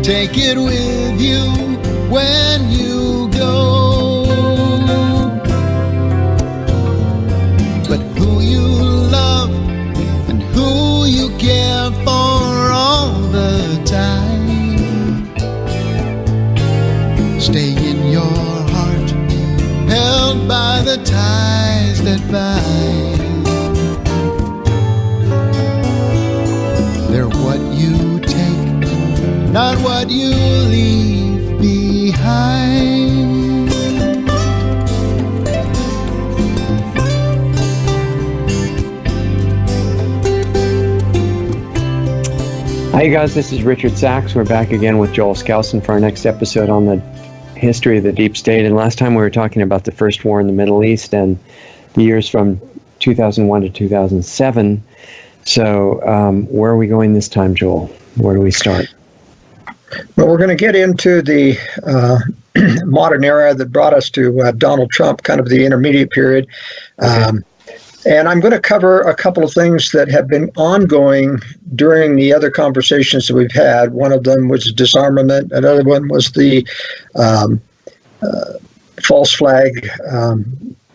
take it with you when you go. But who you love and who you care for all the time, stay in your heart, held by the ties that bind. They're what you take, not what you leave behind. Hi guys, this is Richard Sachs. We're back again with Joel Skousen for our next episode on the history of the deep state. And last time we were talking about the first war in the Middle East and the years from 2001 to 2007. So where are we going this time, Joel? Where do we start? Well, we're going to get into the modern era that brought us to Donald Trump, kind of the intermediate period. Okay. And I'm going to cover a couple of things that have been ongoing during the other conversations that we've had. One of them was disarmament. Another one was the false flag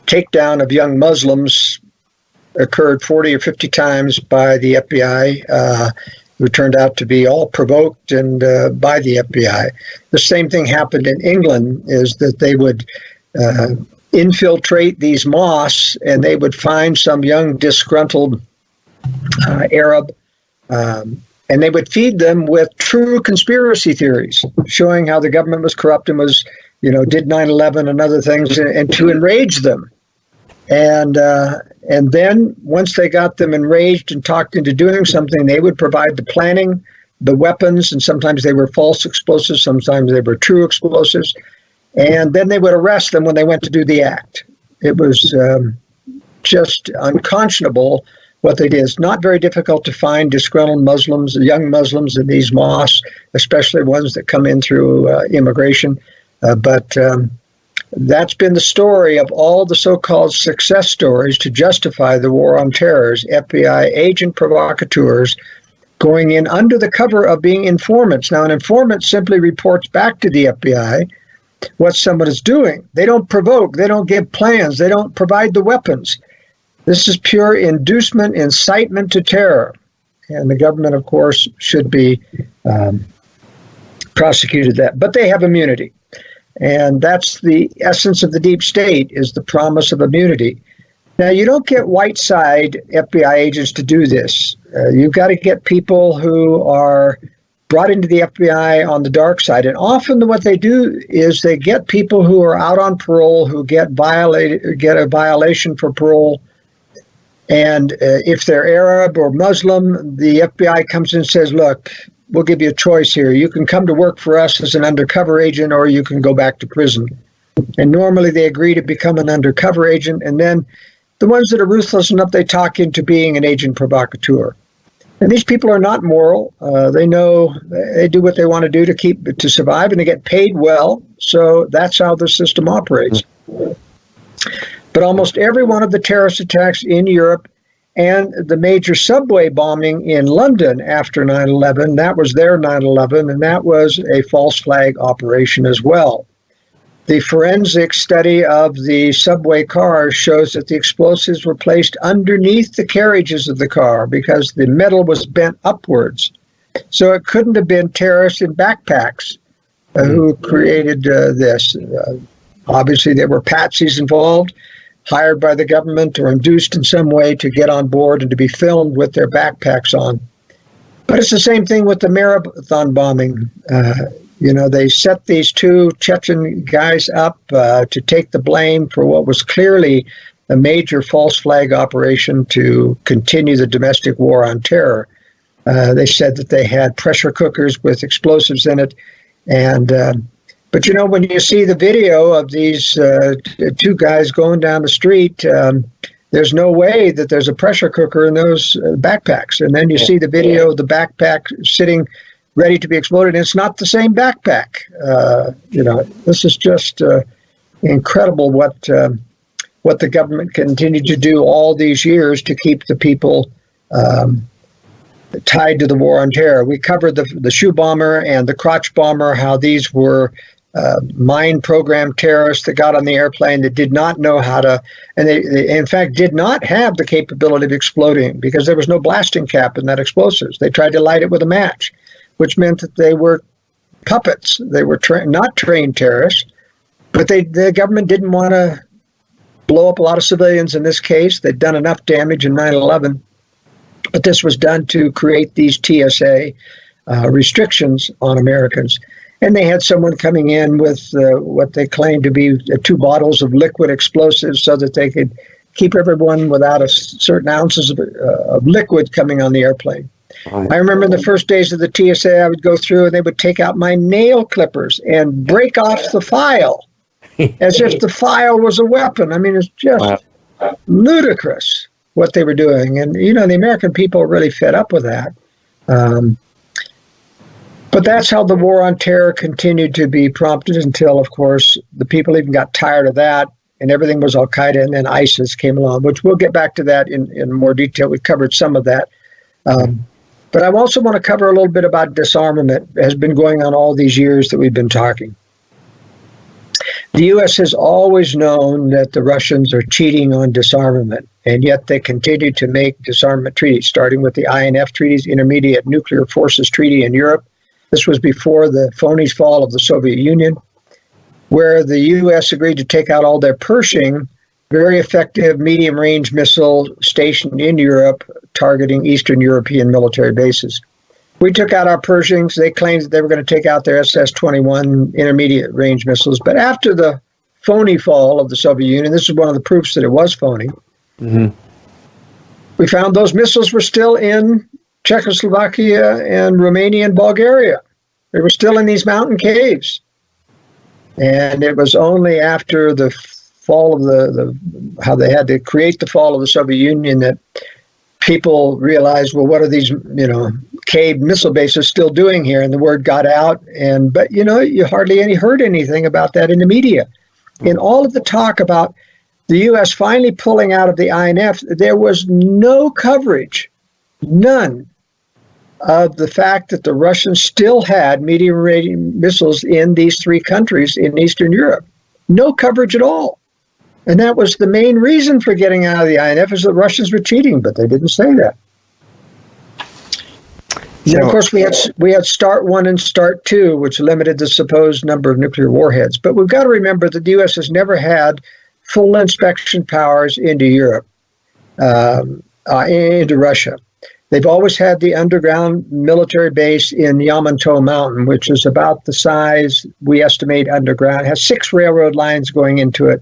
takedown of young Muslims, occurred 40 or 50 times by the FBI, who turned out to be all provoked and by the FBI. The same thing happened in England, is that they would infiltrate these mosques and they would find some young disgruntled Arab, and they would feed them with true conspiracy theories, showing how the government was corrupt and was, did 9/11 and other things, and to enrage them. And then once they got them enraged and talked into doing something, they would provide the planning, the weapons, and sometimes they were false explosives, sometimes they were true explosives. And then they would arrest them when they went to do the act. It was just unconscionable what they did. It's not very difficult to find disgruntled Muslims, young Muslims in these mosques, especially ones that come in through immigration. But that's been the story of all the so-called success stories to justify the war on terrors. FBI agent provocateurs going in under the cover of being informants. Now, an informant simply reports back to the FBI what someone is doing. They don't provoke. They don't give plans. They don't provide the weapons. This is pure inducement, incitement to terror. And the government, of course, should be prosecuted that. But they have immunity. And that's the essence of the deep state, is the promise of immunity. Now, you don't get white side FBI agents to do this. You've got to get people who are brought into the FBI on the dark side. And often what they do is they get people who are out on parole, who get a violation for parole. And if they're Arab or Muslim, the FBI comes in and says, look, we'll give you a choice here. You can come to work for us as an undercover agent, or you can go back to prison. And normally they agree to become an undercover agent. And then the ones that are ruthless enough, they talk into being an agent provocateur. And these people are not moral. They know they do what they want to do to survive, and they get paid well. So that's how the system operates. But almost every one of the terrorist attacks in Europe and the major subway bombing in London after 9/11, that was their 9/11, and that was a false flag operation as well. The forensic study of the subway cars shows that the explosives were placed underneath the carriages of the car because the metal was bent upwards. So it couldn't have been terrorists in backpacks who created this. Obviously, there were patsies involved, hired by the government or induced in some way to get on board and to be filmed with their backpacks on. But it's the same thing with the marathon bombing. They set these two Chechen guys up to take the blame for what was clearly a major false flag operation to continue the domestic war on terror. They said that they had pressure cookers with explosives in it. But when you see the video of these two guys going down the street, there's no way that there's a pressure cooker in those backpacks. And then you see the video of the backpack sitting ready to be exploded, and it's not the same backpack. This is just incredible what the government continued to do all these years to keep the people tied to the war on terror. We covered the shoe bomber and the crotch bomber, how these were mine program terrorists that got on the airplane that did not know how to, and they in fact did not have the capability of exploding because there was no blasting cap in that explosives. They tried to light it with a match, which meant that they were puppets. They were not trained terrorists, but the government didn't want to blow up a lot of civilians in this case. They'd done enough damage in 9/11, but this was done to create these TSA restrictions on Americans. And they had someone coming in with what they claimed to be 2 bottles of liquid explosives so that they could keep everyone without a certain ounces of liquid coming on the airplane. Right. I remember in the first days of the TSA, I would go through and they would take out my nail clippers and break off the file as if the file was a weapon. I mean, it's just ludicrous what they were doing. And, the American people are really fed up with that. But that's how the war on terror continued to be prompted until, of course, the people even got tired of that and everything was Al-Qaeda, and then ISIS came along, which we'll get back to that in more detail. We covered some of that. But I also want to cover a little bit about disarmament. It has been going on all these years that we've been talking. The U.S. has always known that the Russians are cheating on disarmament, and yet they continue to make disarmament treaties, starting with the INF treaties, Intermediate Nuclear Forces Treaty in Europe. This was before the phony fall of the Soviet Union, where the U.S. agreed to take out all their Pershing, very effective medium-range missile stationed in Europe, targeting Eastern European military bases. We took out our Pershings. They claimed that they were going to take out their SS-21 intermediate-range missiles. But after the phony fall of the Soviet Union, this is one of the proofs that it was phony, we found those missiles were still in Czechoslovakia and Romania and Bulgaria. They were still in these mountain caves. And it was only after the fall of how they had to create the fall of the Soviet Union that people realized, well, what are these, cave missile bases still doing here? And the word got out. But you hardly heard anything about that in the media. In all of the talk about the U.S. finally pulling out of the INF, there was no coverage, none, of the fact that the Russians still had medium-range missiles in these 3 countries in Eastern Europe. No coverage at all. And that was the main reason for getting out of the INF, is the Russians were cheating, but they didn't say that. And of course, we had START 1 and START 2, which limited the supposed number of nuclear warheads. But we've got to remember that the U.S. has never had full inspection powers into Europe, into Russia. They've always had the underground military base in Yamato Mountain, which is about the size, we estimate, underground. It has 6 railroad lines going into it,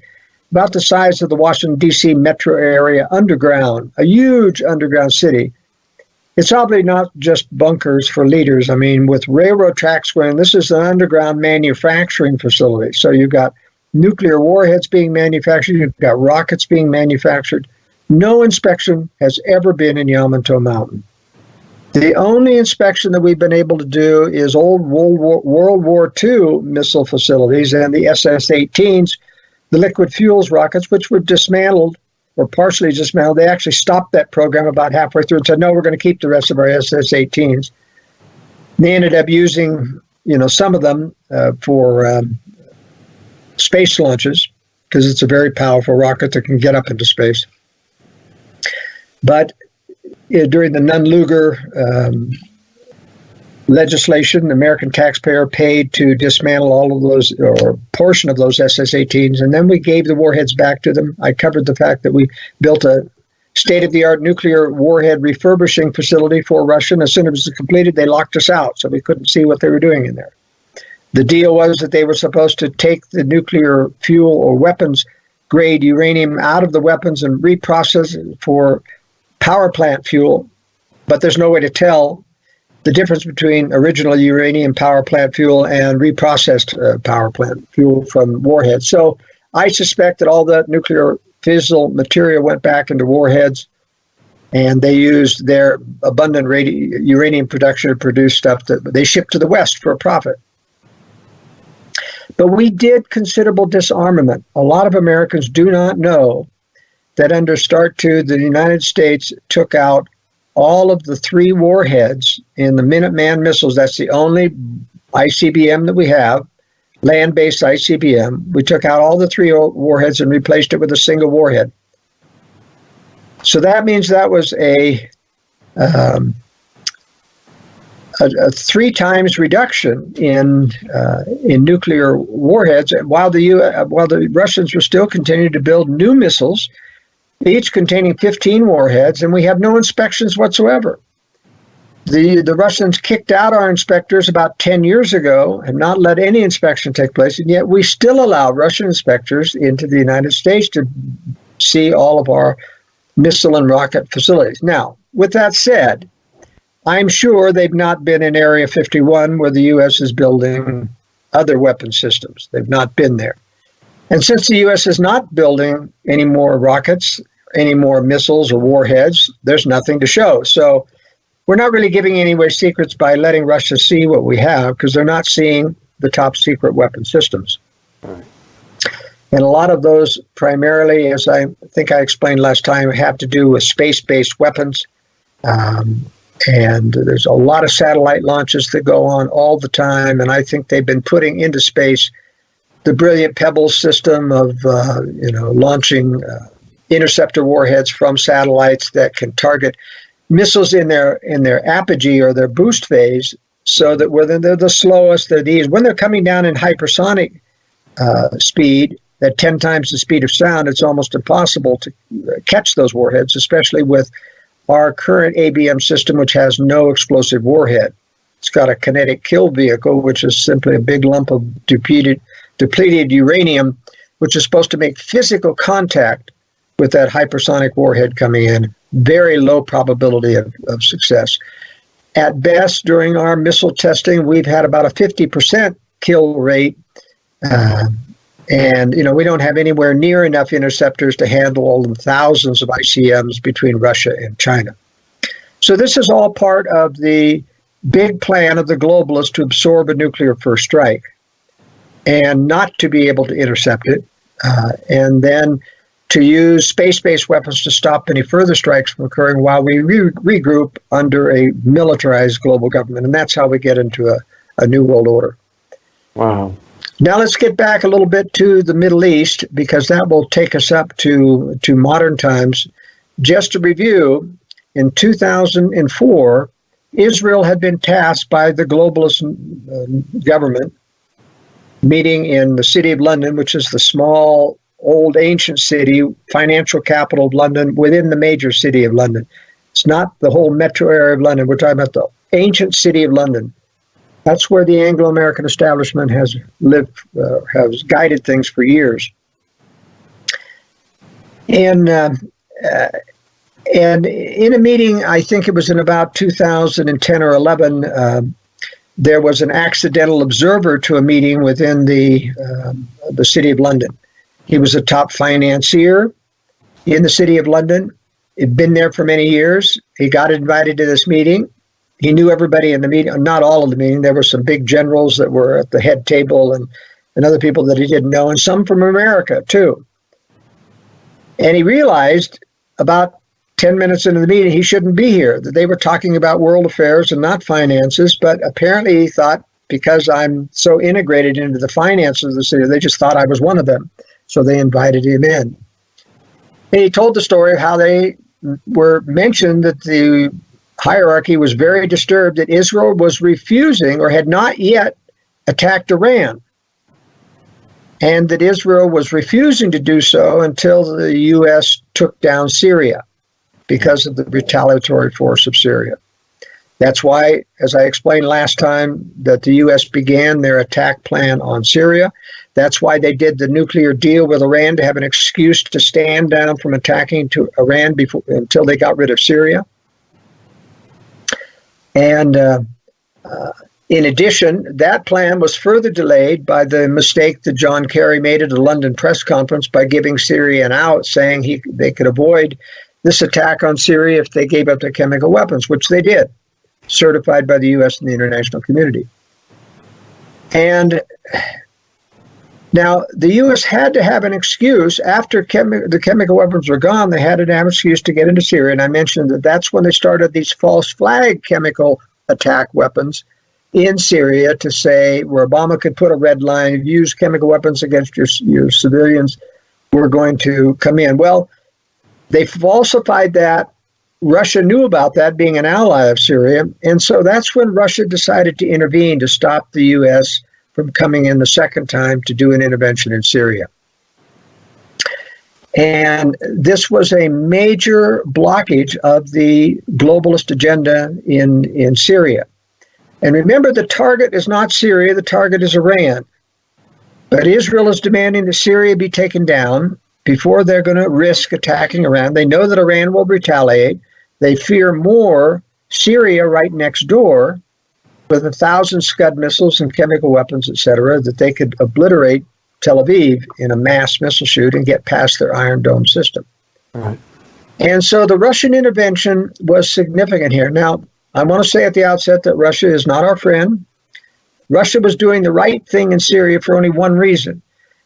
about the size of the Washington, D.C. metro area underground, a huge underground city. It's probably not just bunkers for leaders. I mean, with railroad tracks going, this is an underground manufacturing facility. So you've got nuclear warheads being manufactured, you've got rockets being manufactured. No inspection has ever been in Yamato Mountain. The only inspection that we've been able to do is old World War II missile facilities and the SS-18s, the liquid fuels rockets, which were dismantled or partially dismantled. They actually stopped that program about halfway through and said, no, we're going to keep the rest of our SS-18s. They ended up using, some of them for space launches, because it's a very powerful rocket that can get up into space. But during the Nunn-Lugar legislation, the American taxpayer paid to dismantle all of those, or a portion of those SS-18s, and then we gave the warheads back to them. I covered the fact that we built a state-of-the-art nuclear warhead refurbishing facility for Russia, and as soon as it was completed, they locked us out, so we couldn't see what they were doing in there. The deal was that they were supposed to take the nuclear fuel or weapons-grade uranium out of the weapons and reprocess it for power plant fuel, but there's no way to tell the difference between original uranium power plant fuel and reprocessed power plant fuel from warheads. So I suspect that all that nuclear fissile material went back into warheads, and they used their abundant uranium production to produce stuff that they shipped to the West for a profit. But we did considerable disarmament. A lot of Americans do not know that under START 2, the United States took out all of the 3 warheads in the Minuteman missiles. That's the only ICBM that we have, land-based ICBM. We took out all the 3 warheads and replaced it with a single warhead. So that means that was a 3 times reduction in nuclear warheads, while the Russians were still continuing to build new missiles, each containing 15 warheads, and we have no inspections whatsoever. The Russians kicked out our inspectors about 10 years ago and not let any inspection take place, and yet we still allow Russian inspectors into the United States to see all of our missile and rocket facilities. Now, with that said, I'm sure they've not been in Area 51 where the U.S. is building other weapon systems. They've not been there. And since the U.S. is not building any more rockets, any more missiles or warheads, there's nothing to show. So we're not really giving any away secrets by letting Russia see what we have, because they're not seeing the top secret weapon systems. Right. And a lot of those primarily, as I think I explained last time, have to do with space-based weapons. And there's a lot of satellite launches that go on all the time. And I think they've been putting into space the brilliant Pebbles system of launching interceptor warheads from satellites that can target missiles in their apogee or their boost phase, so that when they're the slowest, when they're coming down in hypersonic speed at 10 times the speed of sound, it's almost impossible to catch those warheads, especially with our current ABM system, which has no explosive warhead. It's got a kinetic kill vehicle, which is simply a big lump of depleted uranium, which is supposed to make physical contact with that hypersonic warhead coming in. Very low probability of success. At best, during our missile testing, we've had about a 50% kill rate. And we don't have anywhere near enough interceptors to handle all the thousands of ICMs between Russia and China. So this is all part of the big plan of the globalists to absorb a nuclear first strike and not to be able to intercept it, and then to use space-based weapons to stop any further strikes from occurring while we regroup under a militarized global government. And that's how we get into a new world order. Wow. Now let's get back a little bit to the Middle East, because that will take us up to modern times. Just to review, in 2004, Israel had been tasked by the globalist government, meeting in the city of London, which is the small, old, ancient city, financial capital of London, within the major city of London. It's not the whole metro area of London. We're talking about the ancient city of London. That's where the Anglo-American establishment has lived, has guided things for years. And in a meeting, I think it was in about 2010 or 11, there was an accidental observer to a meeting within the city of London. He was a top financier in the city of London. He'd been there for many years. He got invited to this meeting. He knew everybody in the meeting, not all of the meeting. There were some big generals that were at the head table and other people that he didn't know, and some from America, too. And he realized about 10 minutes into the meeting he shouldn't be here, that they were talking about world affairs and not finances, but apparently he thought, because I'm so integrated into the finances of the city, they just thought I was one of them. So they invited him in. And he told the story of how they were mentioned that the hierarchy was very disturbed that Israel was refusing or had not yet attacked Iran, and that Israel was refusing to do so until the U.S. took down Syria because of the retaliatory force of Syria. That's why, as I explained last time, that the U.S. began their attack plan on Syria. That's why they did the nuclear deal with Iran, to have an excuse to stand down from attacking to Iran until they got rid of Syria. And in addition, that plan was further delayed by the mistake that John Kerry made at a London press conference by giving Syria an out, saying they could avoid this attack on Syria if they gave up their chemical weapons, which they did, certified by the U.S. and the international community. And Now, the U.S. had to have an excuse after the chemical weapons were gone. They had to have an excuse to get into Syria, and I mentioned that that's when they started these false flag chemical attack weapons in Syria to say where Obama could put a red line, use chemical weapons against your civilians, we're going to come in. Well, they falsified that. Russia knew about that, being an ally of Syria, and so that's when Russia decided to intervene to stop the U.S. from coming in the second time to do an intervention in Syria. And this was a major blockage of the globalist agenda in Syria. And remember, the target is not Syria, the target is Iran. But Israel is demanding that Syria be taken down before they're going to risk attacking Iran. They know that Iran will retaliate. They fear more Syria right next door with 1,000 Scud missiles and chemical weapons, etc., that they could obliterate Tel Aviv in a mass missile shoot and get past their Iron Dome system. Right. And so the Russian intervention was significant here. Now, I want to say at the outset that Russia is not our friend. Russia was doing the right thing in Syria for only one reason,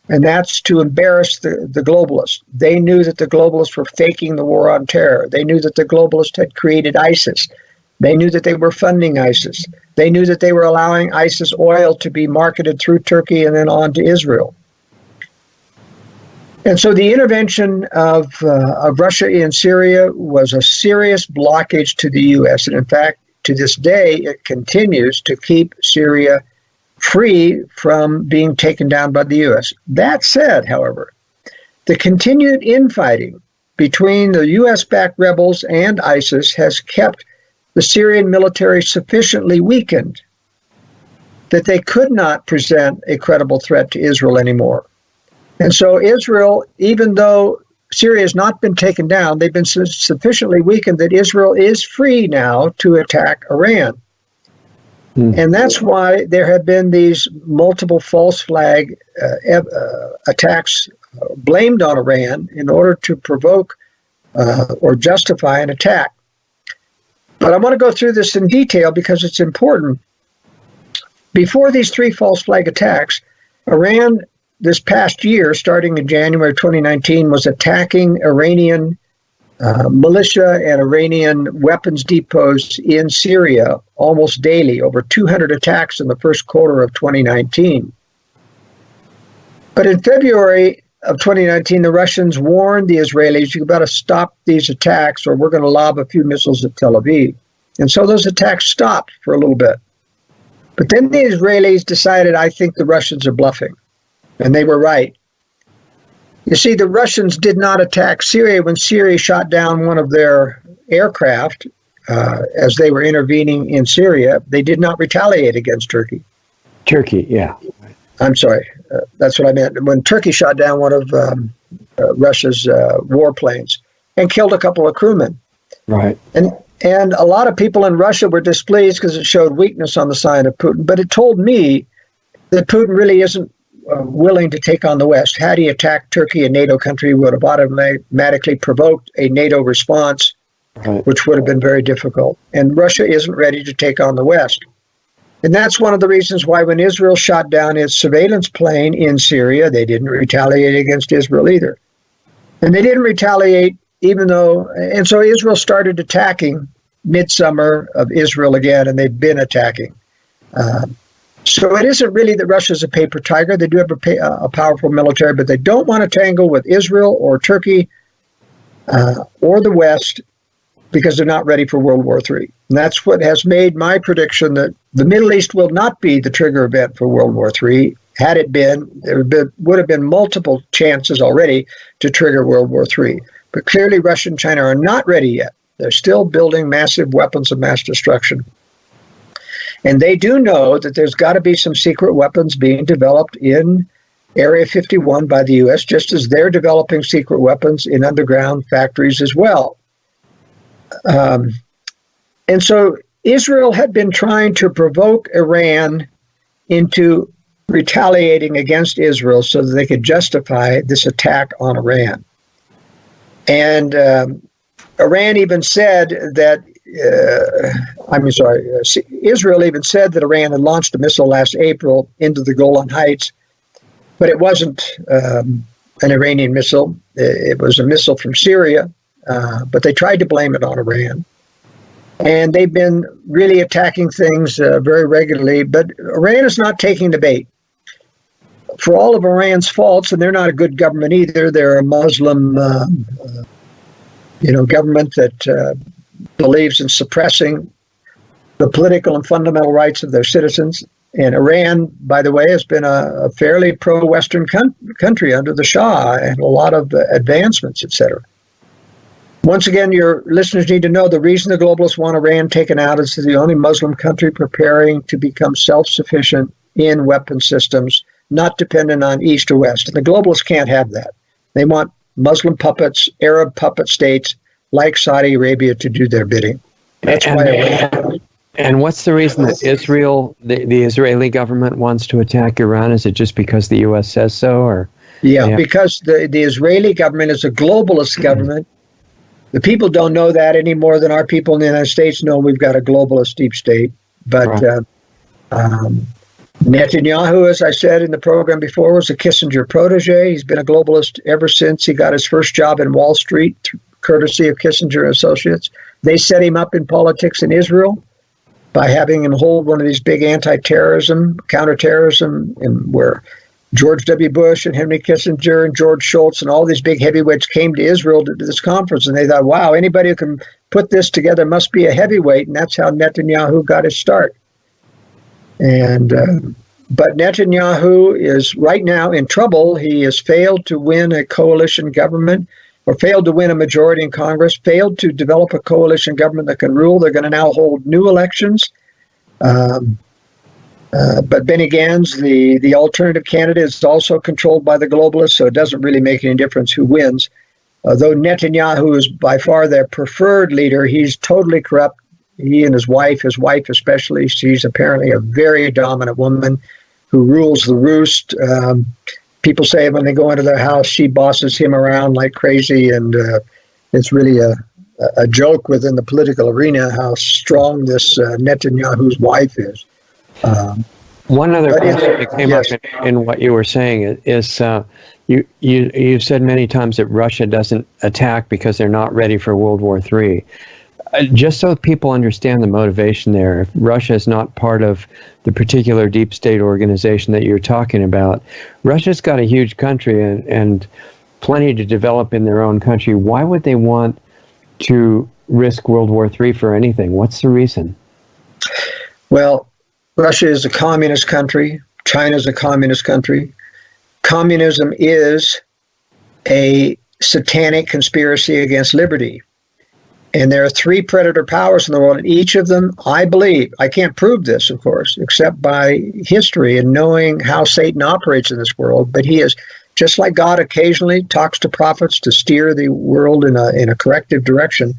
and that's to embarrass the globalists. They knew that the globalists were faking the war on terror. They knew that the globalists had created ISIS. They knew that they were funding ISIS. They knew that they were allowing ISIS oil to be marketed through Turkey and then on to Israel. And so the intervention of Russia in Syria was a serious blockage to the U.S. And in fact, to this day, it continues to keep Syria free from being taken down by the U.S. That said, however, the continued infighting between the U.S.-backed rebels and ISIS has kept the Syrian military sufficiently weakened that they could not present a credible threat to Israel anymore. And so Israel, even though Syria has not been taken down, they've been sufficiently weakened that Israel is free now to attack Iran. And that's why there have been these multiple false flag attacks blamed on Iran in order to provoke or justify an attack. But I want to go through this in detail because it's important. Before these three false flag attacks, Iran this past year, starting in January 2019, was attacking Iranian militia and Iranian weapons depots in Syria almost daily, over 200 attacks in the first quarter of 2019. But in February of 2019, the Russians warned the Israelis, you got to stop these attacks or we're going to lob a few missiles at Tel Aviv. And so those attacks stopped for a little bit. But then the Israelis decided, I think the Russians are bluffing. And they were right. You see, the Russians did not attack Syria when Syria shot down one of their aircraft as they were intervening in Syria. They did not retaliate against Turkey. Turkey, yeah. I'm sorry. That's what I meant. When Turkey shot down one of Russia's warplanes and killed a couple of crewmen. Right. And a lot of people in Russia were displeased because it showed weakness on the side of Putin. But it told me that Putin really isn't willing to take on the West. Had he attacked Turkey, a NATO country, would have automatically provoked a NATO response, which would have been very difficult. And Russia isn't ready to take on the West. And that's one of the reasons why when Israel shot down its surveillance plane in Syria, they didn't retaliate against Israel either. And they didn't retaliate even though, and so Israel started attacking midsummer of Israel again, and they've been attacking. So it isn't really that Russia's a paper tiger. They do have a powerful military, but they don't want to tangle with Israel or Turkey or the West because they're not ready for World War III. And that's what has made my prediction that the Middle East will not be the trigger event for World War III. Had it been, there would have been multiple chances already to trigger World War III. But clearly Russia and China are not ready yet. They're still building massive weapons of mass destruction. And they do know that there's got to be some secret weapons being developed in Area 51 by the U.S., just as they're developing secret weapons in underground factories as well. And so Israel had been trying to provoke Iran into retaliating against Israel so that they could justify this attack on Iran. And Iran even said that Israel even said that Iran had launched a missile last April into the Golan Heights. But it wasn't an Iranian missile. It was a missile from Syria, but they tried to blame it on Iran. And they've been really attacking things very regularly, but Iran is not taking the bait. For all of Iran's faults, and they're not a good government either, they're a Muslim government that believes in suppressing the political and fundamental rights of their citizens. And Iran, by the way, has been a fairly pro-Western country under the Shah and a lot of advancements, etc. Once again, your listeners need to know the reason the globalists want Iran taken out is the only Muslim country preparing to become self-sufficient in weapon systems, not dependent on East or West. And the globalists can't have that. They want Muslim puppets, Arab puppet states like Saudi Arabia to do their bidding. That's why Iran. And what's the reason that Israel, the Israeli government wants to attack Iran? Is it just because the U.S. says so? Or because the Israeli government is a globalist government. The people don't know that any more than our people in the United States know we've got a globalist deep state. But Netanyahu, as I said in the program before, was a Kissinger protege. He's been a globalist ever since he got his first job in Wall Street, courtesy of Kissinger and Associates. They set him up in politics in Israel by having him hold one of these big anti-terrorism, counterterrorism, and where George W. Bush and Henry Kissinger and George Shultz and all these big heavyweights came to Israel to this conference, and they thought, wow, anybody who can put this together must be a heavyweight, and that's how Netanyahu got his start. And but Netanyahu is right now in trouble. He has failed to win a coalition government, or failed to win a majority in Congress, failed to develop a coalition government that can rule. They're going to now hold new elections. But Benny Gantz, the alternative candidate, is also controlled by the globalists, so it doesn't really make any difference who wins. Though Netanyahu is by far their preferred leader, he's totally corrupt. He and his wife especially, she's apparently a very dominant woman who rules the roost. People say when they go into their house, she bosses him around like crazy, and it's really a joke within the political arena how strong this Netanyahu's wife is. One other question that came up in what you were saying is you've said many times that Russia doesn't attack because they're not ready for World War III. Just so people understand the motivation there, if Russia is not part of the particular deep state organization that you're talking about, Russia's got a huge country and plenty to develop in their own country. Why would they want to risk World War III for anything? What's the reason? Well, Russia is a communist country. China is a communist country. Communism is a satanic conspiracy against liberty. And there are three predator powers in the world, and each of them, I believe, I can't prove this, of course, except by history and knowing how Satan operates in this world, but he is, just like God occasionally talks to prophets to steer the world in a corrective direction.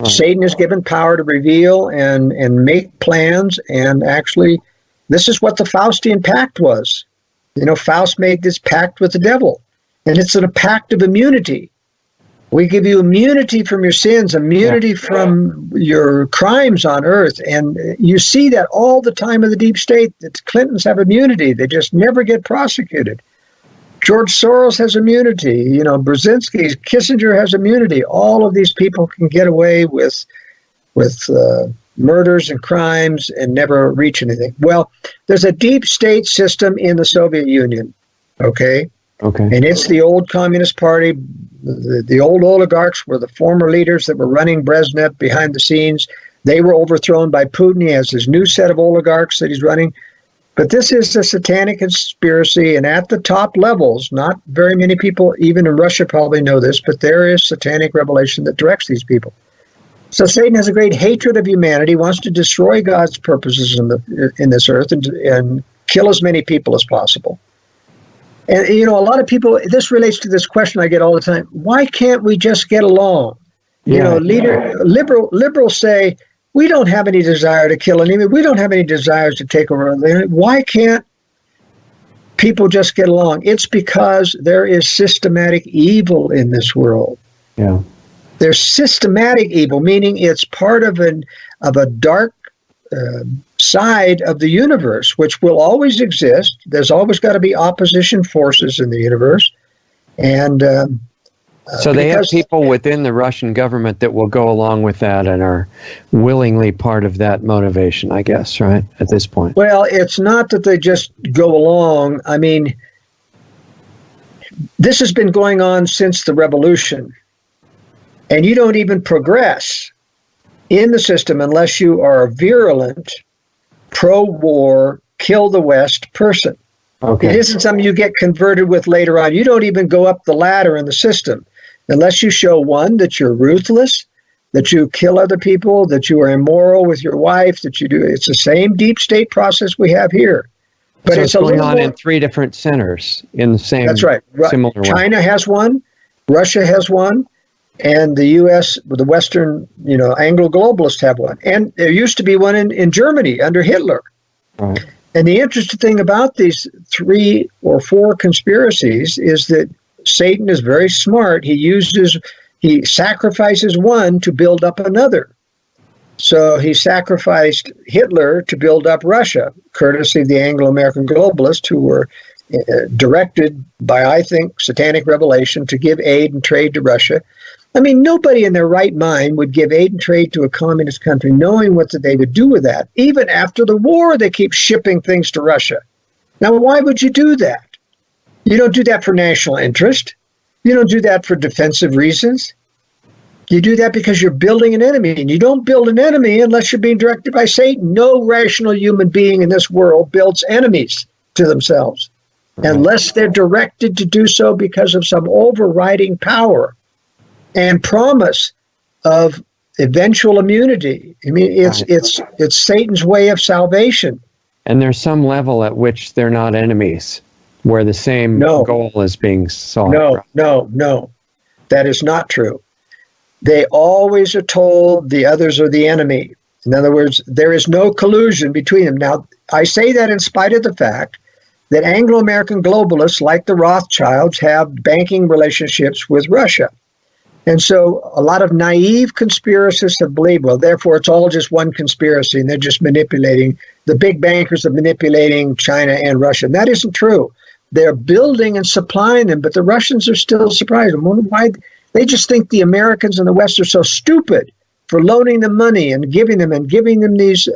Satan is given power to reveal and make plans, and actually, this is what the Faustian pact was. Faust made this pact with the devil, and it's a pact of immunity. We give you immunity from your sins, immunity from your crimes on earth, and you see that all the time in the deep state. The Clintons have immunity. They just never get prosecuted. George Soros has immunity. Brzezinski, Kissinger has immunity. All of these people can get away with murders and crimes and never reach anything. Well, there's a deep state system in the Soviet Union, okay? And it's the old Communist Party. The old oligarchs were the former leaders that were running Brezhnev behind the scenes. They were overthrown by Putin. He has his new set of oligarchs that he's running. But this is a satanic conspiracy, and at the top levels, not very many people, even in Russia, probably know this, but there is satanic revelation that directs these people. So Satan has a great hatred of humanity, wants to destroy God's purposes in this earth and kill as many people as possible. And, a lot of people, this relates to this question I get all the time. Why can't we just get along? Liberals say, we don't have any desire to kill anyone. We don't have any desires to take over. Why can't people just get along? It's because there is systematic evil in this world. Yeah. There's systematic evil, meaning it's part of a dark side of the universe, which will always exist. There's always got to be opposition forces in the universe. And so they have people within the Russian government that will go along with that and are willingly part of that motivation, I guess, right, at this point. Well, it's not that they just go along. I mean, this has been going on since the revolution. And you don't even progress in the system unless you are a virulent, pro-war, kill the West person. Okay. It isn't something you get converted with later on. You don't even go up the ladder in the system unless you show, one, that you're ruthless, that you kill other people, that you are immoral with your wife, that you do. It's the same deep state process we have here. But so it's going on in 3 different centers in the same That's right. similar way. China has one, Russia has one, and the U.S., the Western, Anglo-globalists have one. And there used to be one in Germany under Hitler. Right. And the interesting thing about these 3 or 4 conspiracies is that Satan is very smart. He sacrifices one to build up another. So he sacrificed Hitler to build up Russia, courtesy of the Anglo-American globalists who were directed by, I think, satanic revelation to give aid and trade to Russia. I mean, nobody in their right mind would give aid and trade to a communist country knowing what they would do with that. Even after the war, they keep shipping things to Russia. Now, why would you do that? You don't do that for national interest. You don't do that for defensive reasons. You do that because you're building an enemy, and you don't build an enemy unless you're being directed by Satan. No rational human being in this world builds enemies to themselves unless they're directed to do so because of some overriding power and promise of eventual immunity. I mean, it's Satan's way of salvation. And there's some level at which they're not enemies, where the same goal is being sought. No. That is not true. They always are told the others are the enemy. In other words, there is no collusion between them. Now, I say that in spite of the fact that Anglo-American globalists like the Rothschilds have banking relationships with Russia. And so a lot of naive conspiracists have believed, well, therefore it's all just one conspiracy and they're just manipulating, the big bankers are manipulating China and Russia. And that isn't true. They're building and supplying them, but the Russians are still surprised. I wonder why. They just think the Americans and the West are so stupid for loaning them money and giving them these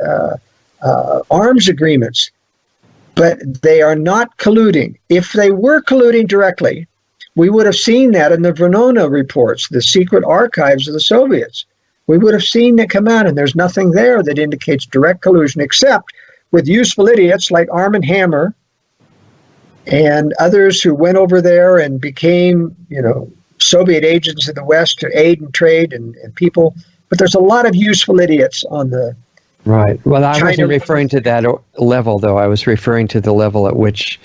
arms agreements. But they are not colluding. If they were colluding directly, we would have seen that in the Venona reports, the secret archives of the Soviets. We would have seen that come out, and there's nothing there that indicates direct collusion, except with useful idiots like Arm & Hammer and others who went over there and became, Soviet agents in the West to aid and trade and people. But there's a lot of useful idiots on the Right. Well, I wasn't referring to that level, though. I was referring to the level at which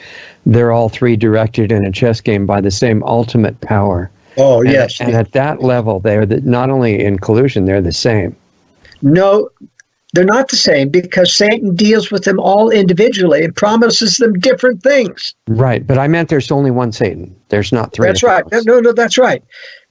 they're all 3 directed in a chess game by the same ultimate power. Oh, and yes. And at that level, they're not only in collusion, they're the same. No, they're not the same because Satan deals with them all individually and promises them different things. Right. But I meant there's only one Satan. There's not 3. That's right. No, that's right.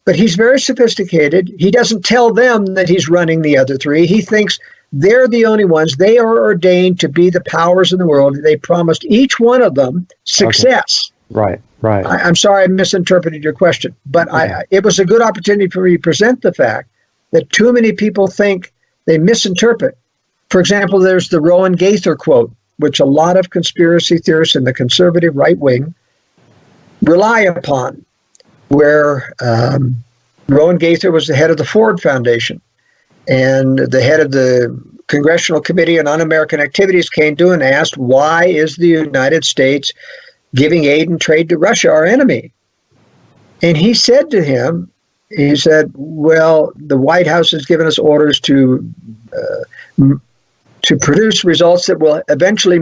But he's very sophisticated. He doesn't tell them that he's running the other 3. He thinks they're the only ones. They are ordained to be the powers in the world. They promised each one of them success. Okay. Right. I'm sorry I misinterpreted your question, but it was a good opportunity for me to present the fact that too many people think they misinterpret. For example, there's the Rowan Gaither quote, which a lot of conspiracy theorists in the conservative right wing rely upon, where Rowan Gaither was the head of the Ford Foundation. And the head of the Congressional Committee on Un-American Activities came to and asked, why is the United States giving aid and trade to Russia, our enemy? And he said to him, well, the White House has given us orders to produce results that will eventually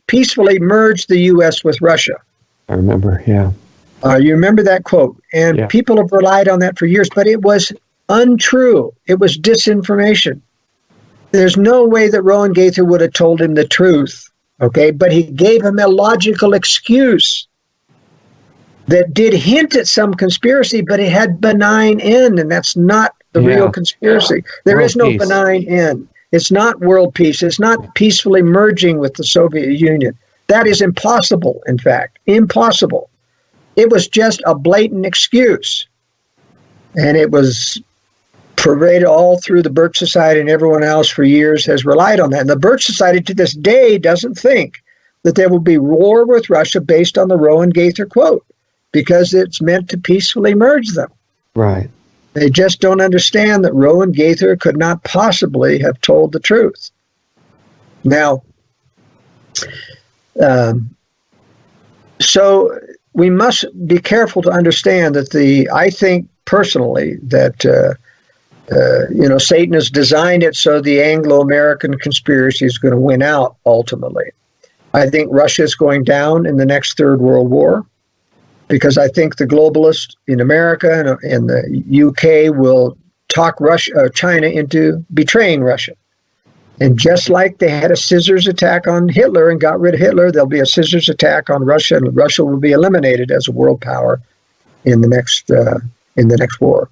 peacefully merge the U.S. with Russia. I remember, yeah. You remember that quote? And people have relied on that for years, but it was untrue. It was disinformation. There's no way that Rowan Gaither would have told him the truth, okay? But he gave him a logical excuse that did hint at some conspiracy, but it had benign end, and that's not the real conspiracy. There is no benign end. It's not world peace. It's not peacefully merging with the Soviet Union. That is impossible, in fact. Impossible. It was just a blatant excuse. And it was paraded all through the Birch Society, and everyone else for years has relied on that. And the Birch Society to this day doesn't think that there will be war with Russia based on the Rowan Gaither quote, because it's meant to peacefully merge them. Right. They just don't understand that Rowan Gaither could not possibly have told the truth. Now, so we must be careful to understand that I think personally that, Satan has designed it so the Anglo-American conspiracy is going to win out ultimately. I think Russia is going down in the next Third World War, because I think the globalists in America and the UK will talk China into betraying Russia. And just like they had a scissors attack on Hitler and got rid of Hitler, there'll be a scissors attack on Russia, and Russia will be eliminated as a world power in the next war.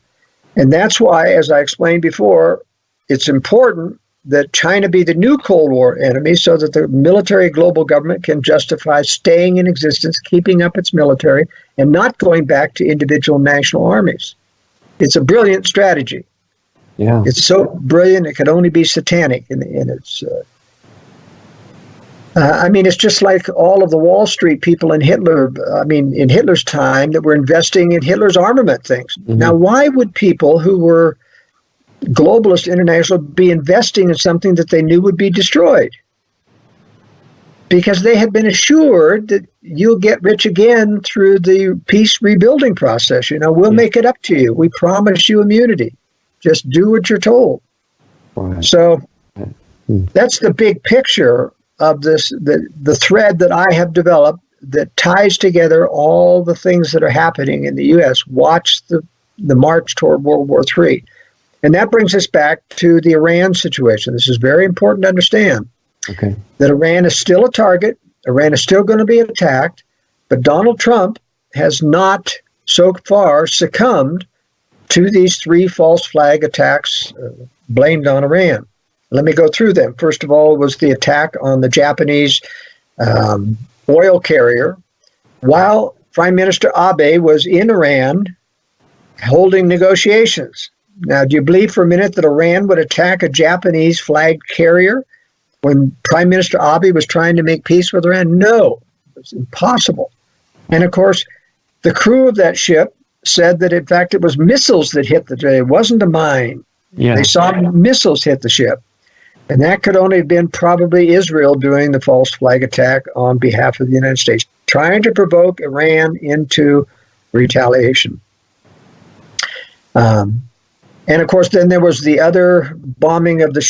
And that's why, as I explained before, it's important that China be the new Cold War enemy so that the military global government can justify staying in existence, keeping up its military, and not going back to individual national armies. It's a brilliant strategy. Yeah. It's so brilliant it could only be satanic in its... it's just like all of the Wall Street people in in Hitler's time that were investing in Hitler's armament things. Mm-hmm. Now, why would people who were globalist international be investing in something that they knew would be destroyed? Because they had been assured that you'll get rich again through the peace rebuilding process. We'll make it up to you. We promise you immunity. Just do what you're told. Right. So that's the big picture of this, the thread that I have developed that ties together all the things that are happening in the U.S. Watch the march toward World War III. And that brings us back to the Iran situation. This is very important to understand. Okay. That Iran is still a target. Iran is still going to be attacked. But Donald Trump has not so far succumbed to these 3 false flag attacks blamed on Iran. Let me go through them. First of all, was the attack on the Japanese oil carrier while Prime Minister Abe was in Iran holding negotiations. Now, do you believe for a minute that Iran would attack a Japanese flagged carrier when Prime Minister Abe was trying to make peace with Iran? No, it's impossible. And of course, the crew of that ship said that, in fact, it was missiles that hit the ship. It wasn't a mine. Yeah. They saw missiles hit the ship. And that could only have been probably Israel doing the false flag attack on behalf of the United States, trying to provoke Iran into retaliation. And of course, then there was the other bombing of the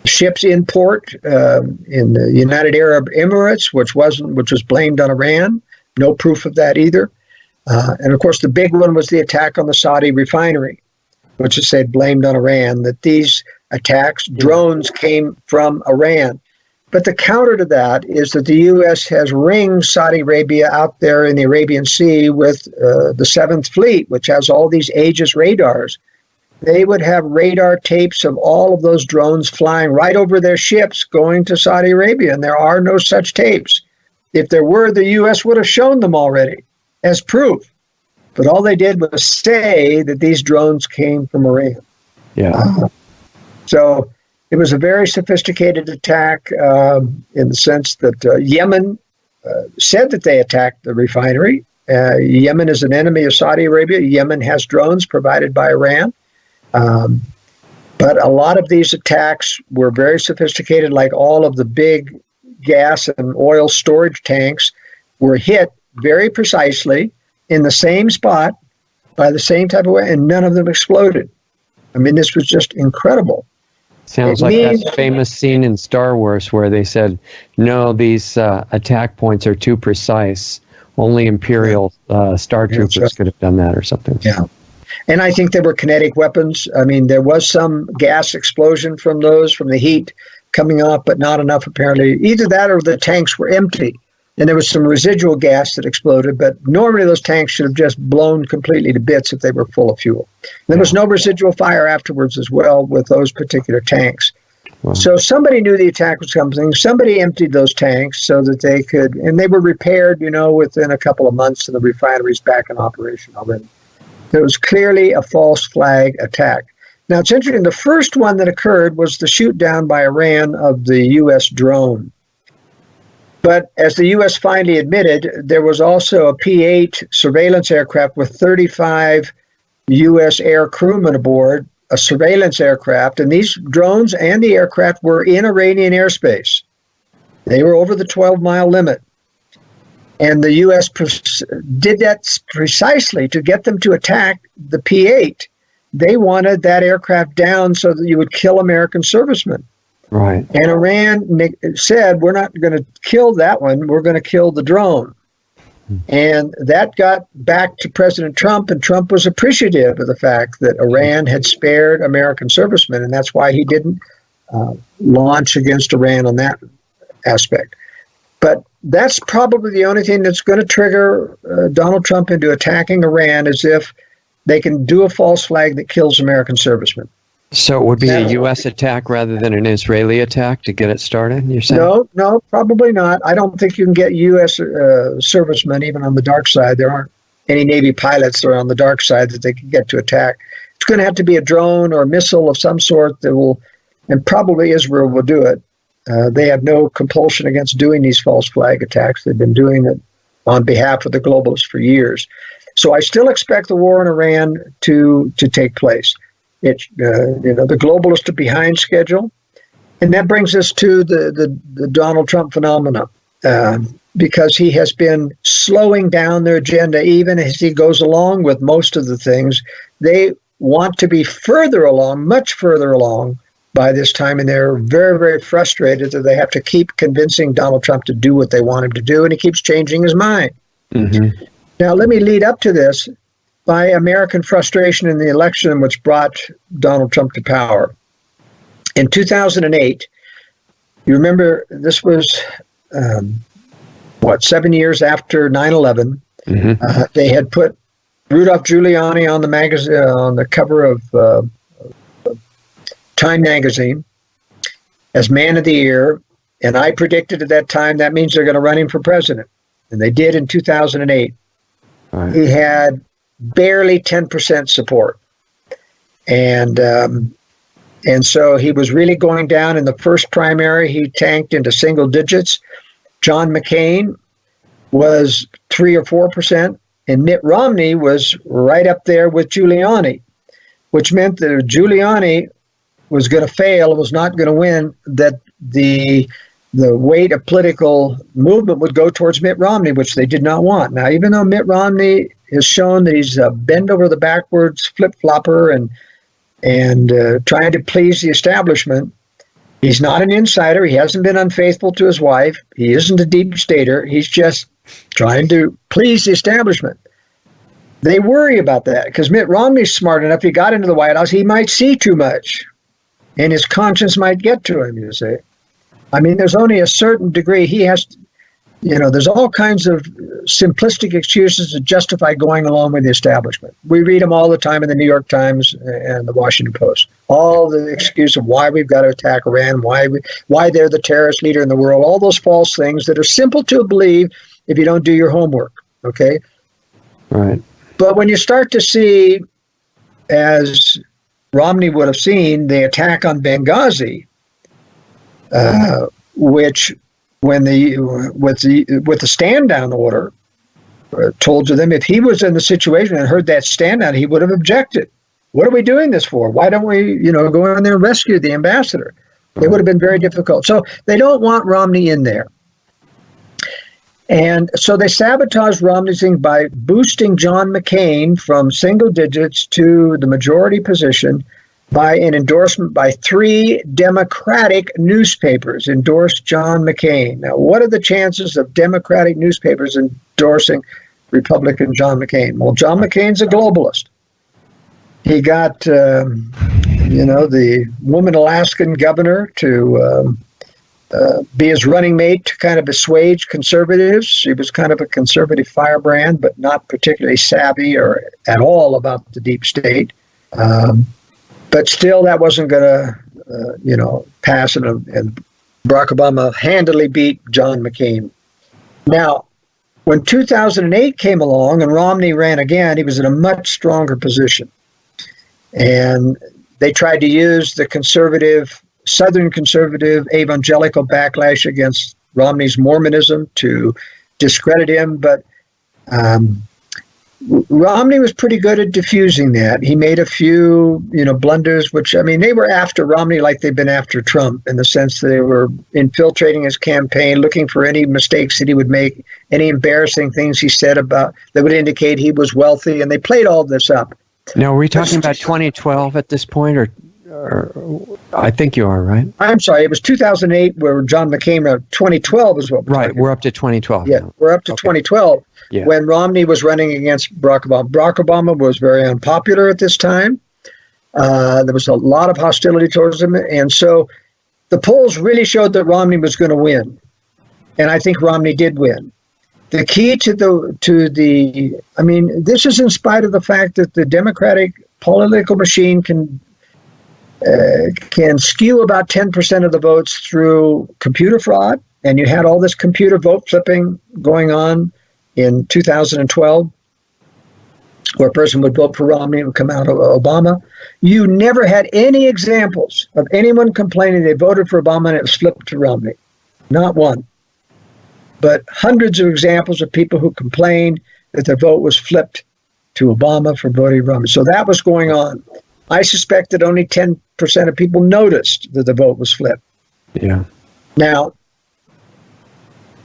ships in port in the United Arab Emirates, which was blamed on Iran. No proof of that either. And of course, the big one was the attack on the Saudi refinery, which is said blamed on Iran. That these attacks, drones came from Iran. But the counter to that is that the U.S. has ringed Saudi Arabia out there in the Arabian Sea with the 7th Fleet, which has all these Aegis radars. They would have radar tapes of all of those drones flying right over their ships going to Saudi Arabia, and there are no such tapes. If there were, the U.S. would have shown them already as proof. But all they did was say that these drones came from Iran. Yeah. So it was a very sophisticated attack in the sense that Yemen said that they attacked the refinery. Yemen is an enemy of Saudi Arabia. Yemen has drones provided by Iran. But a lot of these attacks were very sophisticated, like all of the big gas and oil storage tanks were hit very precisely in the same spot by the same type of way, and none of them exploded. I mean, this was just incredible. Sounds like that famous scene in Star Wars where they said, no, these attack points are too precise. Only Imperial Star Troopers could have done that or something. Yeah. And I think there were kinetic weapons. I mean, there was some gas explosion from the heat coming off, but not enough apparently. Either that or the tanks were empty. and there was some residual gas that exploded, but normally those tanks should have just blown completely to bits if they were full of fuel. There was no residual fire afterwards as well with those particular tanks. Wow. So somebody knew the attack was coming. Somebody emptied those tanks so that they could, and they were repaired, within a couple of months, and the refinery's back in operation already. It was clearly a false flag attack. Now, it's interesting. The first one that occurred was the shoot down by Iran of the U.S. drone. But as the U.S. finally admitted, there was also a P-8 surveillance aircraft with 35 U.S. air crewmen aboard, a surveillance aircraft, and these drones and the aircraft were in Iranian airspace. They were over the 12-mile limit. And the U.S. did that precisely to get them to attack the P-8. They wanted that aircraft down so that you would kill American servicemen. Right. And Iran said, we're not going to kill that one, we're going to kill the drone. And that got back to President Trump, and Trump was appreciative of the fact that Iran had spared American servicemen, and that's why he didn't launch against Iran on that aspect. But that's probably the only thing that's going to trigger Donald Trump into attacking Iran, is if they can do a false flag that kills American servicemen. So it would be a U.S. attack rather than an Israeli attack to get it started, you're saying? No, probably not. I don't think you can get U.S. Servicemen even on the dark side. There aren't any Navy pilots that are on the dark side that they can get to attack. It's going to have to be a drone or a missile of some sort that will, and probably Israel will do it. They have no compulsion against doing these false flag attacks. They've been doing it on behalf of the globalists for years. So I still expect the war in Iran to take place. The globalists are behind schedule, and that brings us to the Donald Trump phenomenon, because he has been slowing down their agenda even as he goes along with most of the things. They want to be further along, much further along by this time, and they're very, very frustrated that they have to keep convincing Donald Trump to do what they want him to do, and he keeps changing his mind. Mm-hmm. Now, let me lead up to this by American frustration in the election which brought Donald Trump to power. In 2008, you remember this was, 7 years after 9/11, mm-hmm. They had put Rudolph Giuliani on the magazine, on the cover of Time magazine as Man of the Year, and I predicted at that time that means they're going to run him for president, and they did in 2008. Right. He had barely 10% support, and so he was really going down. In the first primary, he tanked into single digits. John McCain was 3 or 4%, and Mitt Romney was right up there with Giuliani, which meant that if Giuliani was going to fail, was not going to win, that the weight of political movement would go towards Mitt Romney, which they did not want. Now, even though Mitt Romney has shown that he's a bend over the backwards flip-flopper and trying to please the establishment, he's not an insider. He hasn't been unfaithful to his wife. He isn't a deep stater. He's just trying to please the establishment. They worry about that because Mitt Romney's smart enough. He got into the White House. He might see too much, and his conscience might get to him, you see. I mean, there's only a certain degree. He has, there's all kinds of simplistic excuses to justify going along with the establishment. We read them all the time in the New York Times and the Washington Post. All the excuse of why we've got to attack Iran, why they're the terrorist leader in the world, all those false things that are simple to believe if you don't do your homework, okay? Right. But when you start to see, as Romney would have seen, the attack on Benghazi, which with the stand down order, told to them if he was in the situation and heard that stand down, he would have objected. What are we doing this for? Why don't we, go in there and rescue the ambassador? It would have been very difficult. So they don't want Romney in there. And so they sabotaged Romney's thing by boosting John McCain from single digits to the majority position by an endorsement by 3 Democratic newspapers endorsed John McCain. Now, what are the chances of Democratic newspapers endorsing Republican John McCain? Well, John McCain's a globalist. He got, the woman Alaskan governor to be his running mate to kind of assuage conservatives. He was kind of a conservative firebrand, but not particularly savvy or at all about the deep state. But still, that wasn't going to, pass, and Barack Obama handily beat John McCain. Now, when 2008 came along and Romney ran again, he was in a much stronger position. And they tried to use the Southern conservative evangelical backlash against Romney's Mormonism to discredit him. But Romney was pretty good at diffusing that. He made a few, blunders, which, they were after Romney like they've been after Trump, in the sense that they were infiltrating his campaign, looking for any mistakes that he would make, any embarrassing things he said about that would indicate he was wealthy, and they played all this up. Now, are we talking about 2012 at this point, or I think you are, right? I'm sorry, it was 2008 where John McCain. 2012 is what we're right. talking We're about. up to 2012. Yeah, now. we're up to 2012 Yeah. when Romney was running against Barack Obama. Barack Obama was very unpopular at this time. There was a lot of hostility towards him, and so the polls really showed that Romney was going to win, and I think Romney did win. The key to this is in spite of the fact that the Democratic political machine can skew about 10% of the votes through computer fraud, and you had all this computer vote flipping going on in 2012, where a person would vote for Romney and would come out of Obama. You never had any examples of anyone complaining they voted for Obama and it was flipped to Romney. Not one. But hundreds of examples of people who complained that their vote was flipped to Obama for voting Romney. So that was going on. I suspect that only 10% of people noticed that the vote was flipped. Yeah. Now,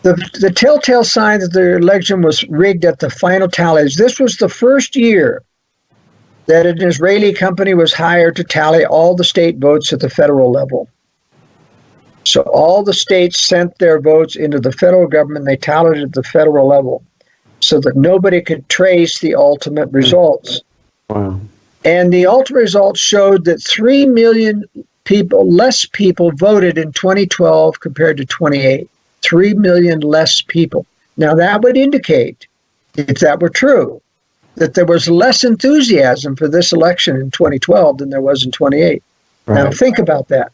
the telltale sign that the election was rigged at the final tallies, this was the first year that an Israeli company was hired to tally all the state votes at the federal level. So all the states sent their votes into the federal government. They tallied at the federal level so that nobody could trace the ultimate results. Wow. And the ultimate results showed that 3 million less people voted in 2012 compared to 28. 3 million less people. Now that would indicate, if that were true, that there was less enthusiasm for this election in 2012 than there was in 28. Right. Now think about that.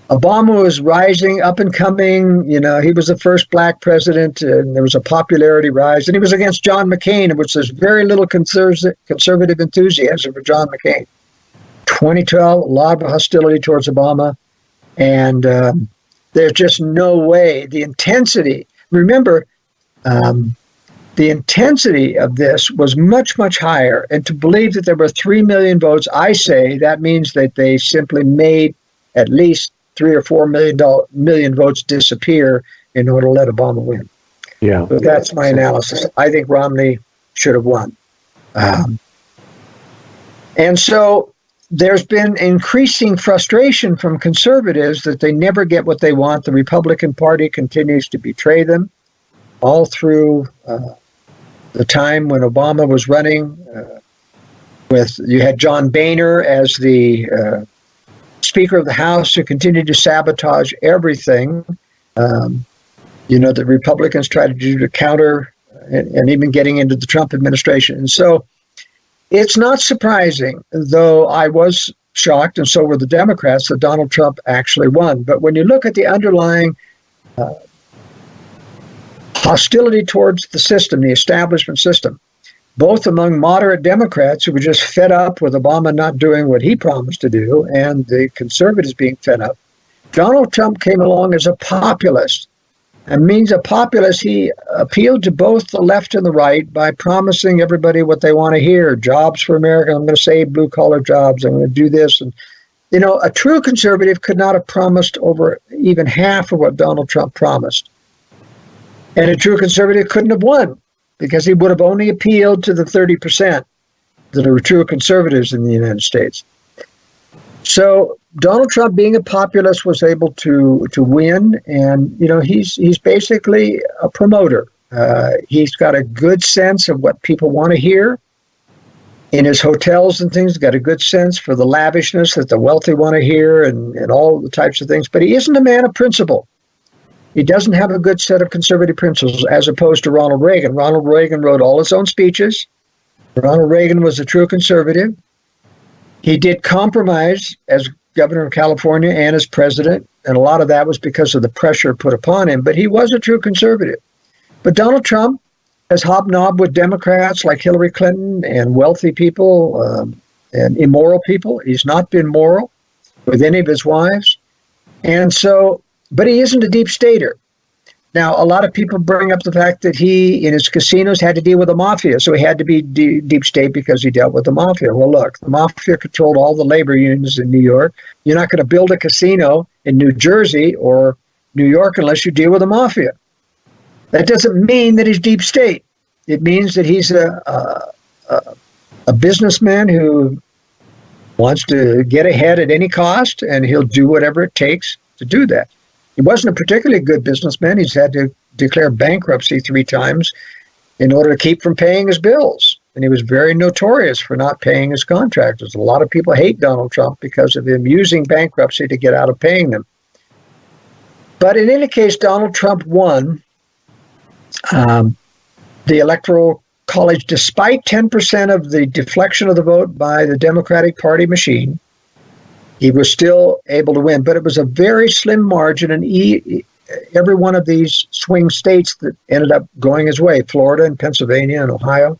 Obama was rising, up and coming. He was the first black president, and there was a popularity rise. And he was against John McCain, which there's very little conservative enthusiasm for John McCain. 2012, a lot of hostility towards Obama. And there's just no way. The intensity, remember, the intensity of this was much, much higher. And to believe that there were 3 million votes, I say that means that they simply made at least 3 or 4 million votes disappear in order to let Obama win. Yeah. So that's my analysis. I think Romney should have won. And so there's been increasing frustration from conservatives that they never get what they want. The Republican Party continues to betray them all through the time when Obama was running. You had John Boehner as the Speaker of the House, who continued to sabotage everything, that Republicans tried to do to counter and even getting into the Trump administration. And so it's not surprising, though I was shocked, and so were the Democrats, that Donald Trump actually won. But when you look at the underlying hostility towards the system, the establishment system, both among moderate Democrats who were just fed up with Obama not doing what he promised to do, and the conservatives being fed up, Donald Trump came along as a populist. And means a populist, he appealed to both the left and the right by promising everybody what they want to hear. Jobs for America. I'm going to save blue-collar jobs. I'm going to do this. And, a true conservative could not have promised over even half of what Donald Trump promised. And a true conservative couldn't have won, because he would have only appealed to the 30% that are true conservatives in the United States. So Donald Trump, being a populist, was able to win, and he's basically a promoter. He's got a good sense of what people want to hear in his hotels and things. Got a good sense for the lavishness that the wealthy want to hear, and all the types of things. But he isn't a man of principle. He doesn't have a good set of conservative principles as opposed to Ronald Reagan. Ronald Reagan wrote all his own speeches. Ronald Reagan was a true conservative. He did compromise as governor of California and as president, and a lot of that was because of the pressure put upon him, but he was a true conservative. But Donald Trump has hobnobbed with Democrats like Hillary Clinton and wealthy people and immoral people. He's not been moral with any of his wives. And so, but he isn't a deep stater. Now, a lot of people bring up the fact that he, in his casinos, had to deal with the mafia. So he had to be deep state because he dealt with the mafia. Well, look, the mafia controlled all the labor unions in New York. You're not going to build a casino in New Jersey or New York unless you deal with the mafia. That doesn't mean that he's deep state. It means that he's a businessman who wants to get ahead at any cost, and he'll do whatever it takes to do that. He wasn't a particularly good businessman. He's had to declare bankruptcy 3 times in order to keep from paying his bills. And he was very notorious for not paying his contractors. A lot of people hate Donald Trump because of him using bankruptcy to get out of paying them. But in any case, Donald Trump won the Electoral College despite 10% of the deflection of the vote by the Democratic Party machine. He was still able to win, but it was a very slim margin, and every one of these swing states that ended up going his way, Florida and Pennsylvania and Ohio,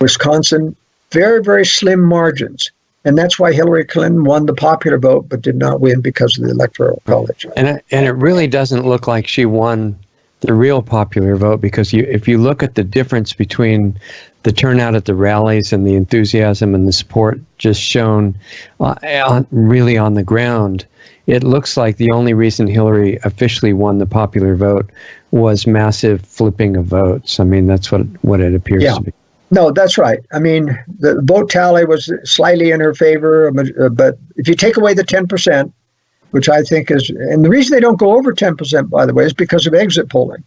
Wisconsin, very, very slim margins. And that's why Hillary Clinton won the popular vote but did not win because of the Electoral College. And it really doesn't look like she won the real popular vote, because if you look at the difference between the turnout at the rallies and the enthusiasm and the support just shown really on the ground, it looks like the only reason Hillary officially won the popular vote was massive flipping of votes. I mean, that's what it appears to be. No, that's right. I mean, the vote tally was slightly in her favor, but if you take away the 10%, which I think is, and the reason they don't go over 10%, by the way, is because of exit polling.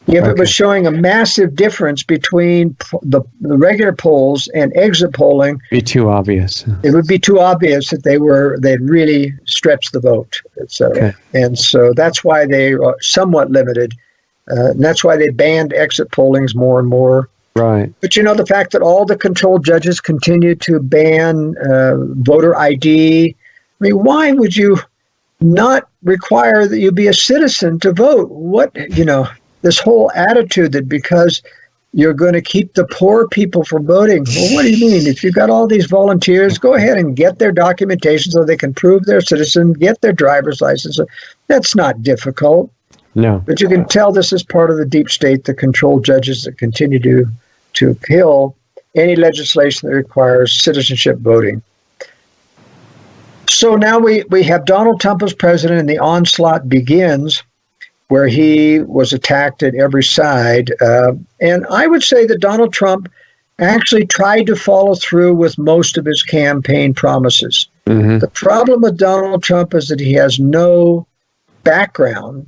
If it was showing a massive difference between the regular polls and exit polling, it'd be too obvious. It would be too obvious that they'd really stretched the vote, etc. Okay. And so that's why they are somewhat limited. And that's why they banned exit pollings more and more. Right. But you know, the fact that all the control judges continue to ban voter ID, I mean, why would you not require that you be a citizen to vote? This whole attitude that because you're going to keep the poor people from voting. Well, what do you mean? If you've got all these volunteers, go ahead and get their documentation so they can prove they're citizen, get their driver's license. That's not difficult. No. But you can tell this is part of the deep state, the control judges that continue to kill any legislation that requires citizenship voting. So now we have Donald Trump as president, and the onslaught begins where he was attacked at every side. And I would say that Donald Trump actually tried to follow through with most of his campaign promises. Mm-hmm. The problem with Donald Trump is that he has no background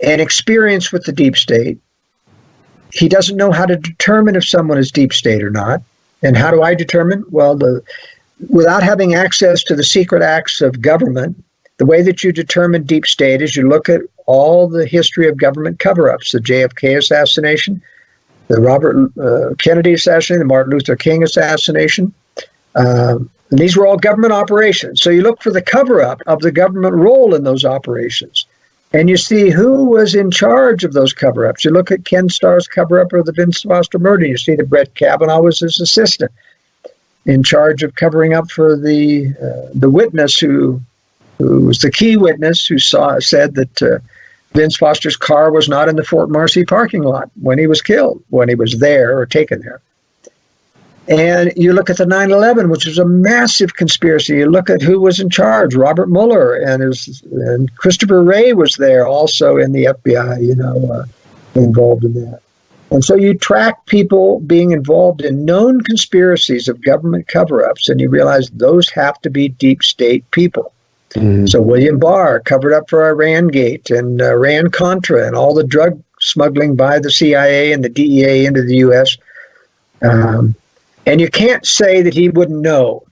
and experience with the deep state. He doesn't know how to determine if someone is deep state or not. And how do I determine? Well, without having access to the secret acts of government, the way that you determine deep state is you look at all the history of government cover-ups, the JFK assassination, the Robert Kennedy assassination, the Martin Luther King assassination. And these were all government operations. So you look for the cover-up of the government role in those operations. And you see who was in charge of those cover-ups. You look at Ken Starr's cover-up of the Vince Foster murder. You see that Brett Kavanaugh was his assistant in charge of covering up for the witness who was the key witness who said that Vince Foster's car was not in the Fort Marcy parking lot when he was killed, when he was there or taken there. And you look at the 9/11, which was a massive conspiracy. You look at who was in charge. Robert Mueller and Christopher Wray was there also in the FBI, involved in that. And so you track people being involved in known conspiracies of government cover-ups, and you realize those have to be deep state people. Mm-hmm. So William Barr covered up for Iran-gate and Iran-Contra and all the drug smuggling by the CIA and the DEA into the U.S., and you can't say that he wouldn't know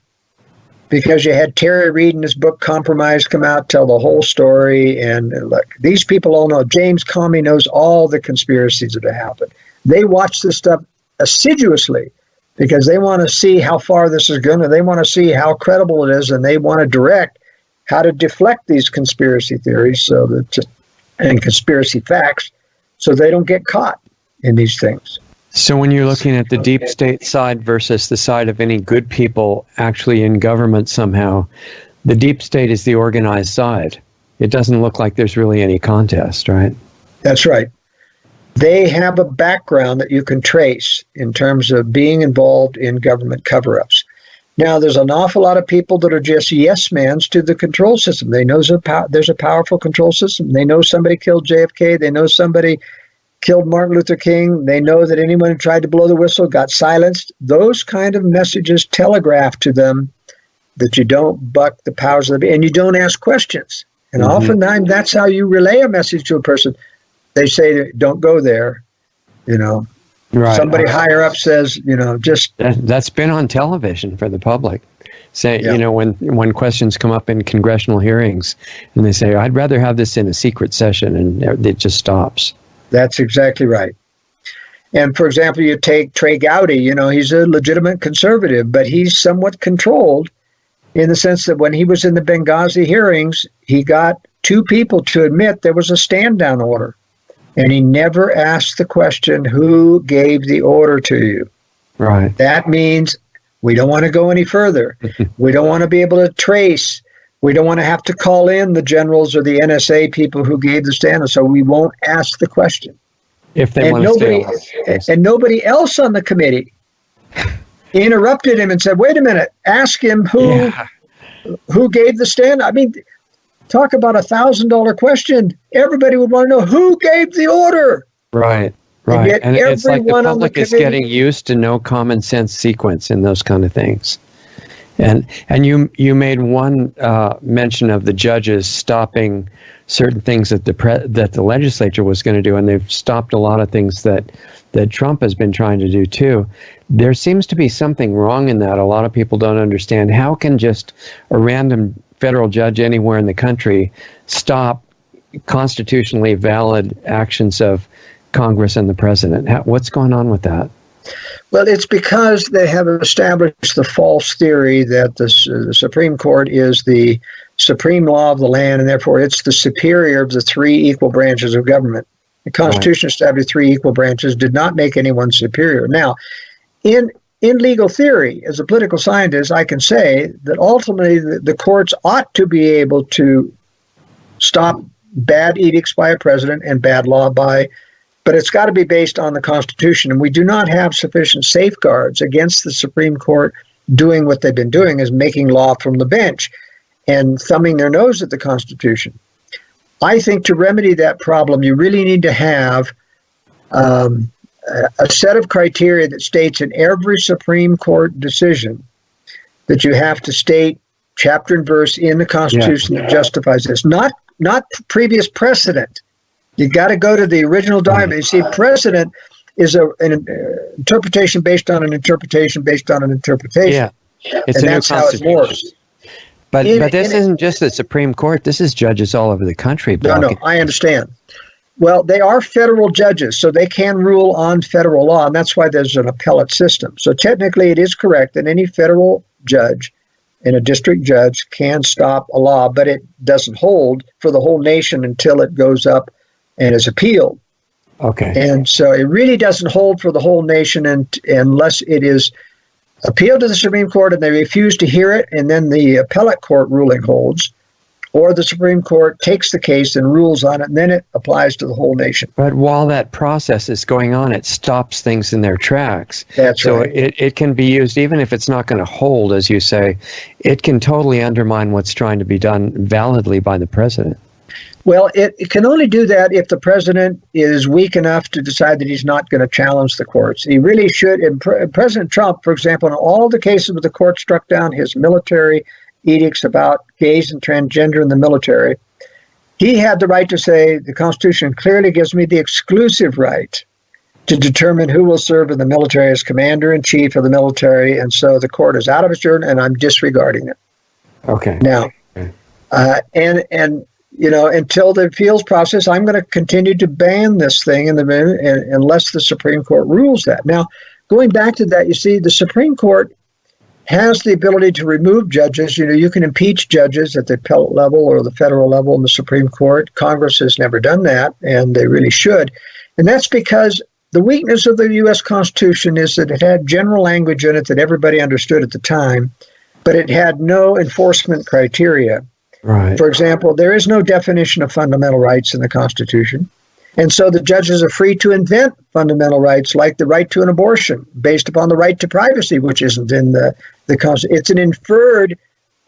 because you had Terry Reid in his book Compromise come out, tell the whole story. And look, these people all know. James Comey knows all the conspiracies that have happened. They watch this stuff assiduously because they want to see how far this is going, they want to see how credible it is, and they want to direct how to deflect these conspiracy theories so that and conspiracy facts so they don't get caught in these things. So when you're looking at the deep state side versus the side of any good people actually in government somehow, the deep state is the organized side. It doesn't look like there's really any contest, right? That's right. They have a background that you can trace in terms of being involved in government cover-ups. Now, there's an awful lot of people that are just yes-mans to the control system. They know there's a powerful control system. They know somebody killed JFK. They know somebody killed Martin Luther King. They know that anyone who tried to blow the whistle got silenced. Those kind of messages telegraph to them that you don't buck the powers of the and you don't ask questions. And oftentimes that's how you relay a message to a person. They say, don't go there, Right. Somebody higher up says, just... That's been on television for the public. Say, when questions come up in congressional hearings, and they say, I'd rather have this in a secret session, and it just stops. That's exactly right. And, for example, you take Trey Gowdy, he's a legitimate conservative, but he's somewhat controlled in the sense that when he was in the Benghazi hearings, he got two people to admit there was a stand-down order. And he never asked the question, who gave the order to you? Right. That means we don't want to go any further. We don't want to be able to trace. We don't want to have to call in the generals or the NSA people who gave the stand. So we won't ask the question. If they want to stay alive. And nobody else on the committee interrupted him and said, wait a minute, ask him who gave the stand. I mean, talk about $1,000 question. Everybody would want to know who gave the order. Right. And it's like the public is getting used to no common sense sequence in those kind of things. And you made one mention of the judges stopping certain things that the legislature was going to do, and they've stopped a lot of things that Trump has been trying to do too. There seems to be something wrong in that. A lot of people don't understand. How can just a random federal judge anywhere in the country stop constitutionally valid actions of Congress and the president? What's going on with that? Well, it's because they have established the false theory that the Supreme Court is the supreme law of the land, and therefore it's the superior of the three equal branches of government. The Constitution established three equal branches, did not make anyone superior. Now, in legal theory, as a political scientist, I can say that ultimately the courts ought to be able to stop bad edicts by a president and bad law but it's got to be based on the Constitution. And we do not have sufficient safeguards against the Supreme Court doing what they've been doing, is making law from the bench and thumbing their nose at the Constitution. I think to remedy that problem, you really need to have a set of criteria that states in every Supreme Court decision that you have to state chapter and verse in the Constitution that justifies this, not previous precedent. You got to go to the original document. You see, precedent is an interpretation based on an interpretation based on an interpretation. Yeah, it's and that's how it works. But this isn't just the Supreme Court. This is judges all over the country. No, I understand. Well, they are federal judges, so they can rule on federal law, and that's why there's an appellate system. So technically it is correct that any federal judge and a district judge can stop a law, but it doesn't hold for the whole nation until it goes up and is appealed. Okay. And so it really doesn't hold for the whole nation unless it is appealed to the Supreme Court and they refuse to hear it, and then the appellate court ruling holds, or the Supreme Court takes the case and rules on it, and then it applies to the whole nation. But while that process is going on, it stops things in their tracks. That's right. So it can be used, even if it's not going to hold, as you say, it can totally undermine what's trying to be done validly by the president. Well, it can only do that if the president is weak enough to decide that he's not going to challenge the courts. He really should. And President Trump, for example, in all the cases where the court struck down his military edicts about gays and transgender in the military, he had the right to say, the Constitution clearly gives me the exclusive right to determine who will serve in the military as commander-in-chief of the military, and so the court is out of its journey, and I'm disregarding it. Okay. Now, Okay. and until the appeals process, I'm going to continue to ban this thing unless the Supreme Court rules that. Now, going back to that, you see, the Supreme Court has the ability to remove judges. You can impeach judges at the appellate level or the federal level in the Supreme Court. Congress has never done that, and they really should. And that's because the weakness of the U.S. Constitution is that it had general language in it that everybody understood at the time, but it had no enforcement criteria. Right. For example, there is no definition of fundamental rights in the Constitution. And so the judges are free to invent fundamental rights like the right to an abortion based upon the right to privacy, which isn't in the Constitution. It's an inferred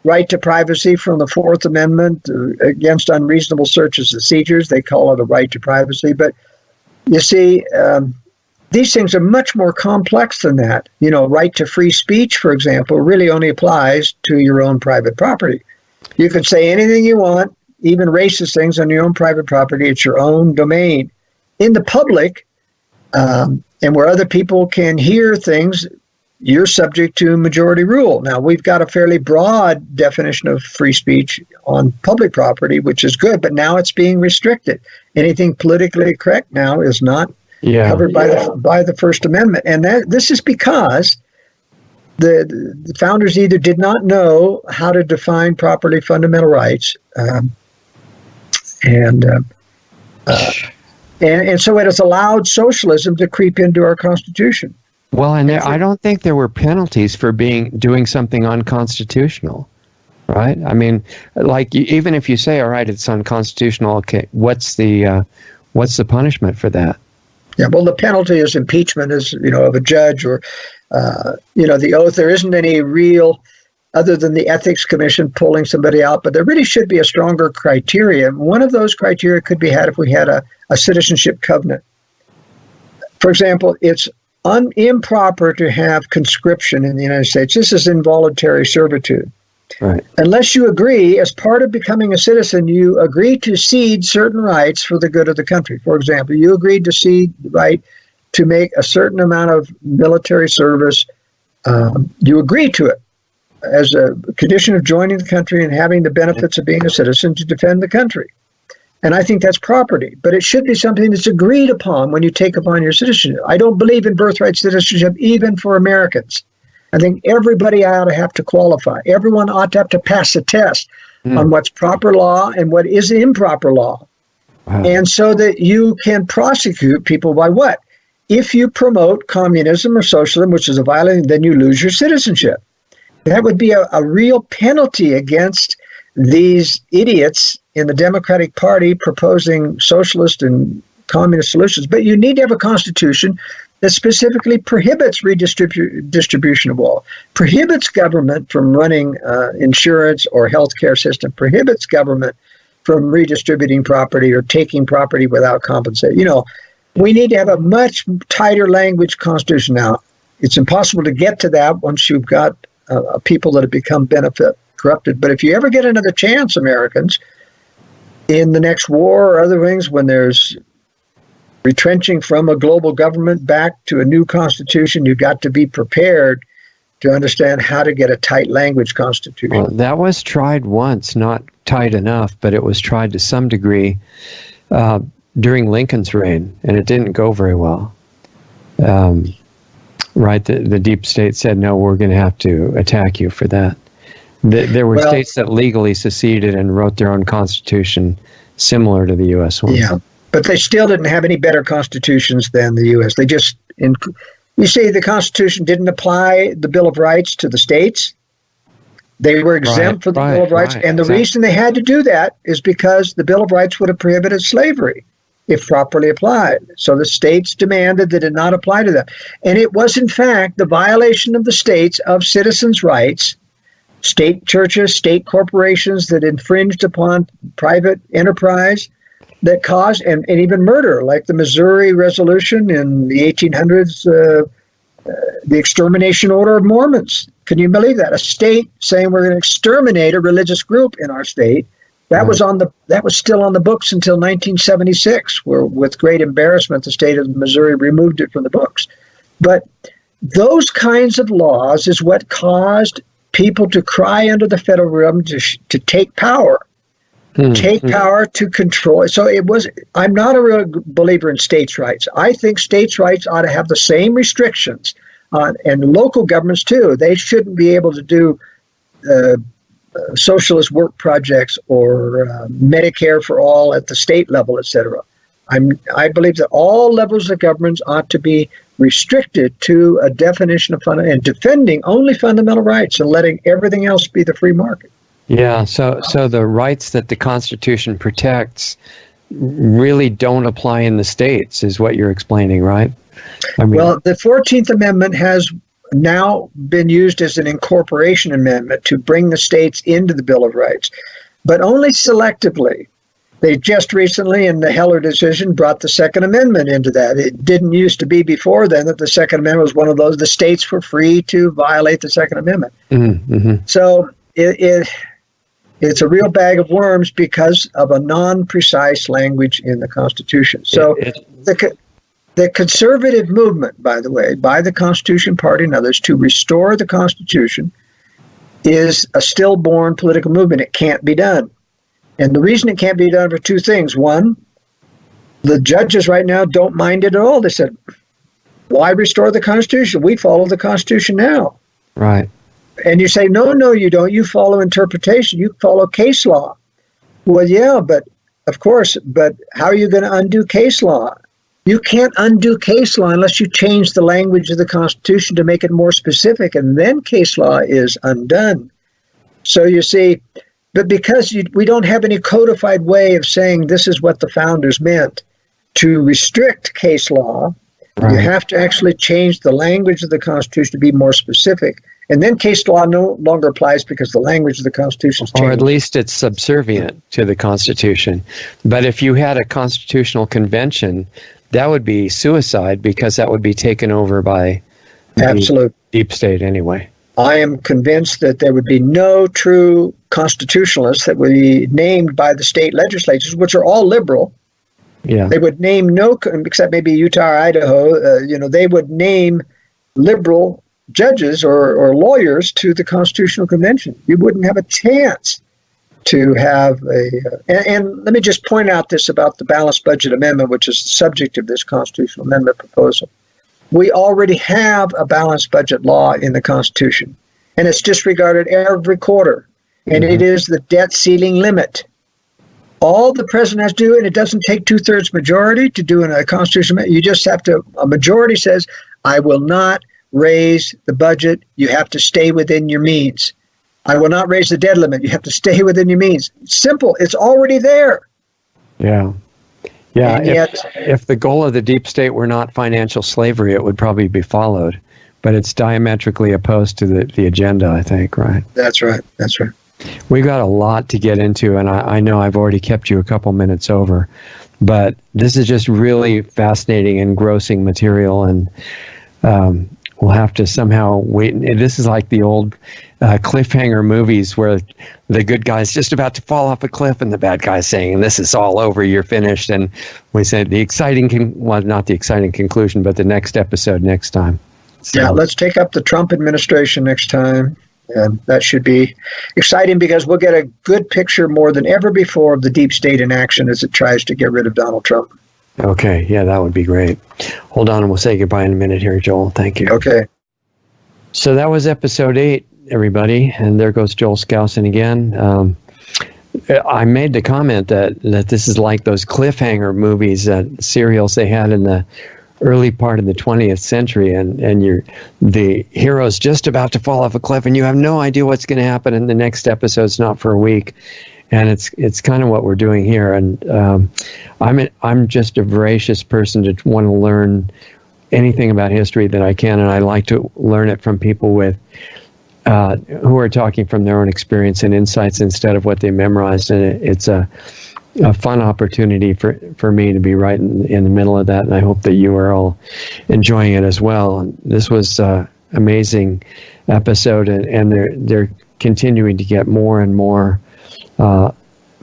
right to privacy from the Fourth Amendment against unreasonable searches and seizures. They call it a right to privacy. But you see, these things are much more complex than that. Right to free speech, for example, really only applies to your own private property. You can say anything you want, even racist things on your own private property. It's your own domain. In the public, and where other people can hear things, you're subject to majority rule. Now, we've got a fairly broad definition of free speech on public property, which is good, but now it's being restricted. Anything politically correct now is not covered by the First Amendment. And this is because the founders either did not know how to define properly fundamental rights, and so it has allowed socialism to creep into our Constitution. Well, and I don't think there were penalties for doing something unconstitutional, right? I mean, like even if you say, all right, it's unconstitutional, okay, what's the punishment for that? Yeah, well, the penalty is impeachment, of a judge or, the oath. There isn't any real, other than the Ethics Commission pulling somebody out, but there really should be a stronger criteria. One of those criteria could be had if we had a citizenship covenant. For example, it's improper to have conscription in the United States. This is involuntary servitude. Right. Unless you agree, as part of becoming a citizen, you agree to cede certain rights for the good of the country. For example, you agreed to cede the right to make a certain amount of military service. You agree to it as a condition of joining the country and having the benefits of being a citizen to defend the country. And I think that's property, but it should be something that's agreed upon when you take upon your citizenship. I don't believe in birthright citizenship, even for Americans. I think everybody ought to have to qualify. Everyone ought to have to pass a test on what's proper law and what is improper law. Wow. And so that you can prosecute people by what? If you promote communism or socialism, which is a violation, then you lose your citizenship. That would be a real penalty against these idiots in the Democratic Party proposing socialist and communist solutions. But you need to have a constitution that specifically prohibits redistribution of wealth, prohibits government from running insurance or healthcare system, prohibits government from redistributing property or taking property without compensation. We need to have a much tighter language constitution. Now, it's impossible to get to that once you've got people that have become corrupted. But if you ever get another chance, Americans, in the next war or other things, when there's retrenching from a global government back to a new constitution, you've got to be prepared to understand how to get a tight language constitution. Well, that was tried once, not tight enough, but it was tried to some degree during Lincoln's reign, and it didn't go very well. Right, the deep state said, no, we're going to have to attack you for that. There were states that legally seceded and wrote their own constitution similar to the U.S. one. Yeah, but they still didn't have any better constitutions than the U.S. They just, you see, the Constitution didn't apply the Bill of Rights to the states. They were exempt from the Bill of Rights. And the reason they had to do that is because the Bill of Rights would have prohibited slavery if properly applied. So the states demanded that it not apply to them. And it was, in fact, the violation of the states of citizens' rights, state churches, state corporations that infringed upon private enterprise that caused, and even murder, like the Missouri Resolution in the 1800s, the extermination order of Mormons. Can you believe that? A state saying we're going to exterminate a religious group in our state. That was still on the books until 1976, where with great embarrassment, the state of Missouri removed it from the books. But those kinds of laws is what caused people to cry under the federal government to take power. Take power to control. So I'm not a real believer in states' rights. I think states' rights ought to have the same restrictions and local governments too. They shouldn't be able to do socialist work projects or Medicare for all at the state level, etc. I believe that all levels of governments ought to be restricted to a definition of and defending only fundamental rights and letting everything else be the free market. Yeah, so the rights that the Constitution protects really don't apply in the states, is what you're explaining, right? Well, the 14th Amendment has now been used as an incorporation amendment to bring the states into the Bill of Rights, but only selectively. They just recently, in the Heller decision, brought the Second Amendment into that. It didn't used to be before then that the Second Amendment was one of those, the states were free to violate the Second Amendment. So it's a real bag of worms because of a non-precise language in the Constitution. So the conservative movement, by the way, by the Constitution Party and others, to restore the Constitution is a stillborn political movement. It can't be done. And the reason it can't be done for two things. One, the judges right now don't mind it at all. They said, why restore the Constitution? We follow the Constitution now. Right. And you say, no, you don't. You follow interpretation. You follow case law. Well, yeah, but of course, but how are you going to undo case law? You can't undo case law unless you change the language of the Constitution to make it more specific, and then case law is undone. So you see, but because we don't have any codified way of saying this is what the founders meant to restrict case law, right, you have to actually change the language of the Constitution to be more specific. And then case law no longer applies because the language of the Constitution is changed. Or at least it's subservient to the Constitution. But if you had a constitutional convention, that would be suicide because that would be taken over by the deep state anyway. I am convinced that there would be no true constitutionalists that would be named by the state legislatures, which are all liberal. Yeah. They would name except maybe Utah or Idaho, they would name liberal judges or lawyers to the Constitutional Convention. You wouldn't have a chance to have and let me just point out this about the Balanced Budget Amendment, which is the subject of this constitutional amendment proposal. We already have a balanced budget law in the Constitution, and it's disregarded every quarter, and it is the debt ceiling limit. All the president has to do, and it doesn't take 2/3 majority to do in a constitutional amendment. You just have to, a majority says, I will not raise the budget. You have to stay within your means. I will not raise the debt limit. You have to stay within your means. Simple. It's already there. Yeah. Yeah. And if the goal of the deep state were not financial slavery, it would probably be followed. But it's diametrically opposed to the agenda, I think, right? That's right. That's right. We got a lot to get into, and I know I've already kept you a couple minutes over. But this is just really fascinating, engrossing material, and we'll have to somehow wait. This is like the old cliffhanger movies where the good guy's just about to fall off a cliff and the bad guy's saying, this is all over, you're finished. And we said not the exciting conclusion, but the next episode next time. So, yeah, let's take up the Trump administration next time. And that should be exciting because we'll get a good picture more than ever before of the deep state in action as it tries to get rid of Donald Trump. Okay, yeah, that would be great. Hold on, and we'll say goodbye in a minute here, Joel. Thank you. Okay. So that was episode 8, everybody, and there goes Joel Skousen again. I made the comment that this is like those cliffhanger movies, serials they had in the early part of the 20th century, and the hero's just about to fall off a cliff, and you have no idea what's going to happen, and the next episode's not for a week. And it's kind of what we're doing here. And I'm just a voracious person to want to learn anything about history that I can, and I like to learn it from people with who are talking from their own experience and insights instead of what they memorized. And it's a fun opportunity for me to be right in the middle of that, and I hope that you are all enjoying it as well. And this was an amazing episode, and they're continuing to get more and more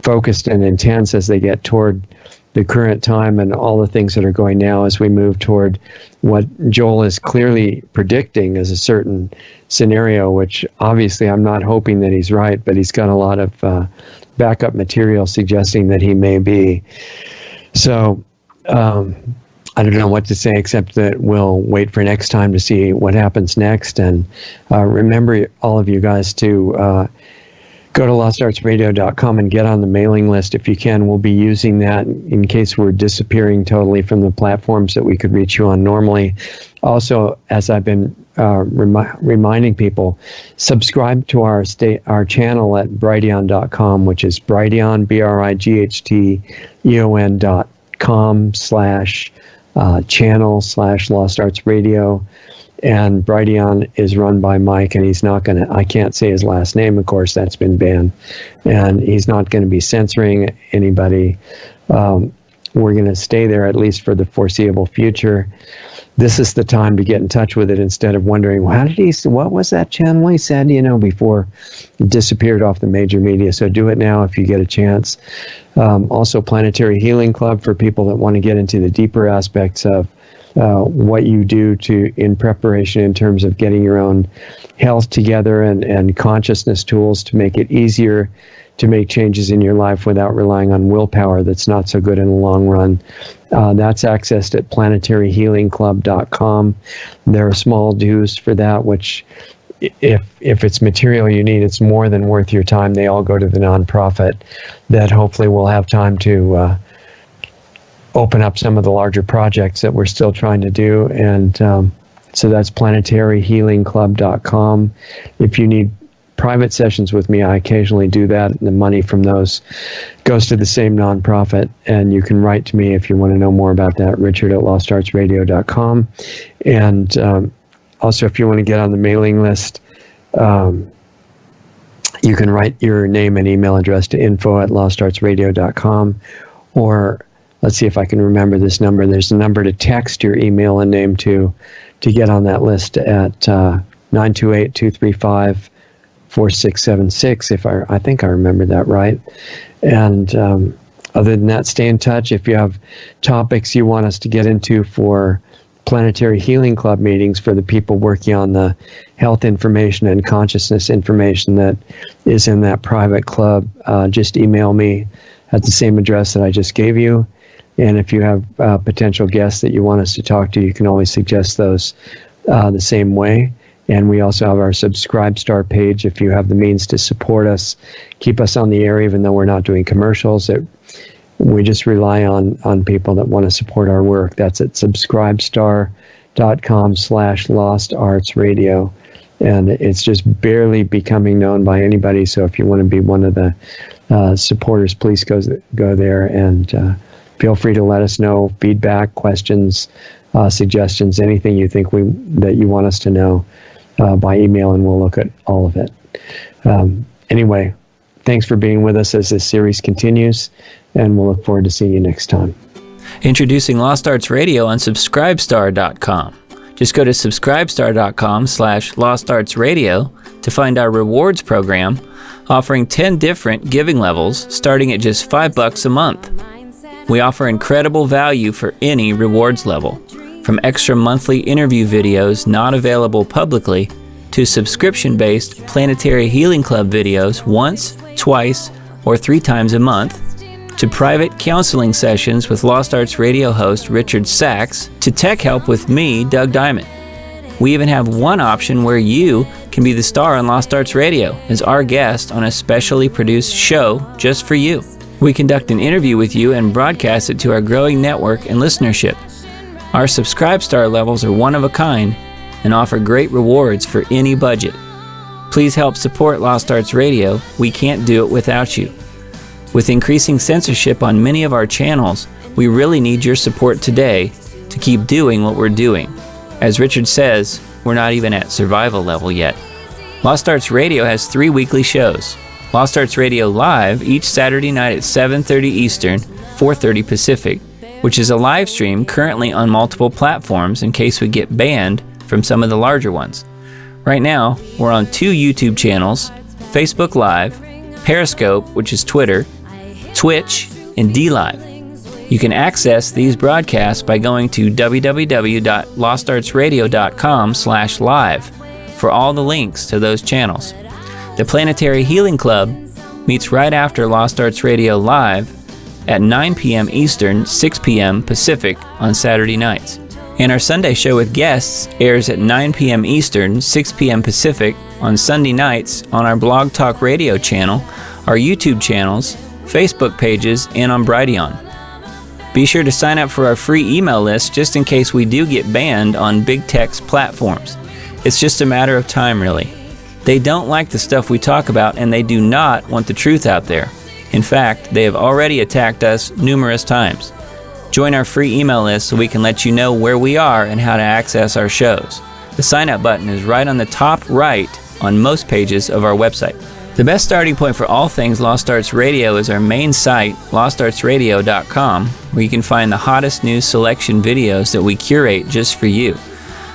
focused and intense as they get toward the current time and all the things that are going now as we move toward what Joel is clearly predicting as a certain scenario, which obviously I'm not hoping that he's right, but he's got a lot of backup material suggesting that he may be. So I don't know what to say except that we'll wait for next time to see what happens next. And remember, all of you guys, to go to lostartsradio.com and get on the mailing list if you can. We'll be using that in case we're disappearing totally from the platforms that we could reach you on normally. Also, as I've been reminding people, subscribe to our channel at brighteon.com, which is Brighteon, brighteon.com/channel/Lost Arts Radio. And Brighteon is run by Mike, and he's not going to, I can't say his last name, of course, that's been banned. And he's not going to be censoring anybody. We're going to stay there at least for the foreseeable future. This is the time to get in touch with it instead of wondering, well, what was that channel he said, before it disappeared off the major media. So do it now if you get a chance. Also, Planetary Healing Club for people that want to get into the deeper aspects of what you do in preparation in terms of getting your own health together and consciousness tools to make it easier to make changes in your life without relying on willpower that's not so good in the long run. That's accessed at planetaryhealingclub.com. There are small dues for that, which if it's material you need, it's more than worth your time. They all go to the nonprofit that hopefully will have time to open up some of the larger projects that we're still trying to do. And so that's planetaryhealingclub.com. If you need private sessions with me, I occasionally do that, and the money from those goes to the same nonprofit. And you can write to me if you want to know more about that, richard@lostartsradio.com. And also, if you want to get on the mailing list, you can write your name and email address to info@lostartsradio.com, or let's see if I can remember this number. There's a number to text your email and name to get on that list at 928-235-4676. I think I remember that right. And other than that, stay in touch. If you have topics you want us to get into for Planetary Healing Club meetings for the people working on the health information and consciousness information that is in that private club, just email me at the same address that I just gave you. And if you have potential guests that you want us to talk to, you can always suggest those the same way. And we also have our Subscribestar page if you have the means to support us, keep us on the air, even though we're not doing commercials. We just rely on people that want to support our work. That's at subscribestar.com/lostartsradio. And it's just barely becoming known by anybody. So if you want to be one of the supporters, please go there and feel free to let us know feedback, questions, suggestions, anything you think that you want us to know by email, and we'll look at all of it. Anyway, thanks for being with us as this series continues, and we'll look forward to seeing you next time. Introducing Lost Arts Radio on Subscribestar.com. Just go to subscribestar.com/lostartsradio to find our rewards program, offering 10 different giving levels starting at just $5 a month. We offer incredible value for any rewards level, from extra monthly interview videos not available publicly to subscription-based Planetary Healing Club videos once, twice, or 3 times a month, to private counseling sessions with Lost Arts Radio host Richard Sachs, to tech help with me, Doug Diamond. We even have one option where you can be the star on Lost Arts Radio as our guest on a specially produced show just for you. We conduct an interview with you and broadcast it to our growing network and listenership. Our Subscribestar levels are one of a kind and offer great rewards for any budget. Please help support Lost Arts Radio. We can't do it without you. With increasing censorship on many of our channels, we really need your support today to keep doing what we're doing. As Richard says, we're not even at survival level yet. Lost Arts Radio has 3 weekly shows. Lost Arts Radio Live each Saturday night at 7:30 Eastern, 4:30 Pacific, which is a live stream currently on multiple platforms in case we get banned from some of the larger ones. Right now, we're on 2 YouTube channels, Facebook Live, Periscope, which is Twitter, Twitch, and DLive. You can access these broadcasts by going to www.lostartsradio.com/live for all the links to those channels. The Planetary Healing Club meets right after Lost Arts Radio Live at 9 p.m. Eastern, 6 p.m. Pacific on Saturday nights. And our Sunday show with guests airs at 9 p.m. Eastern, 6 p.m. Pacific on Sunday nights on our Blog Talk Radio channel, our YouTube channels, Facebook pages, and on Brighteon. Be sure to sign up for our free email list just in case we do get banned on big tech's platforms. It's just a matter of time, really. They don't like the stuff we talk about, and they do not want the truth out there. In fact, they have already attacked us numerous times. Join our free email list so we can let you know where we are and how to access our shows. The sign up button is right on the top right on most pages of our website. The best starting point for all things Lost Arts Radio is our main site, lostartsradio.com, where you can find the hottest news selection videos that we curate just for you.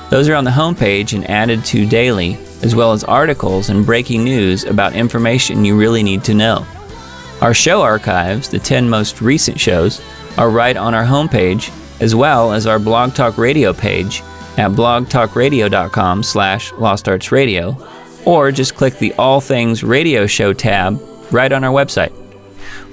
Those are on the homepage and added to daily, as well as articles and breaking news about information you really need to know. Our show archives, the 10 most recent shows, are right on our homepage, as well as our Blog Talk Radio page at blogtalkradio.com/lostartsradio, or just click the All Things Radio Show tab right on our website.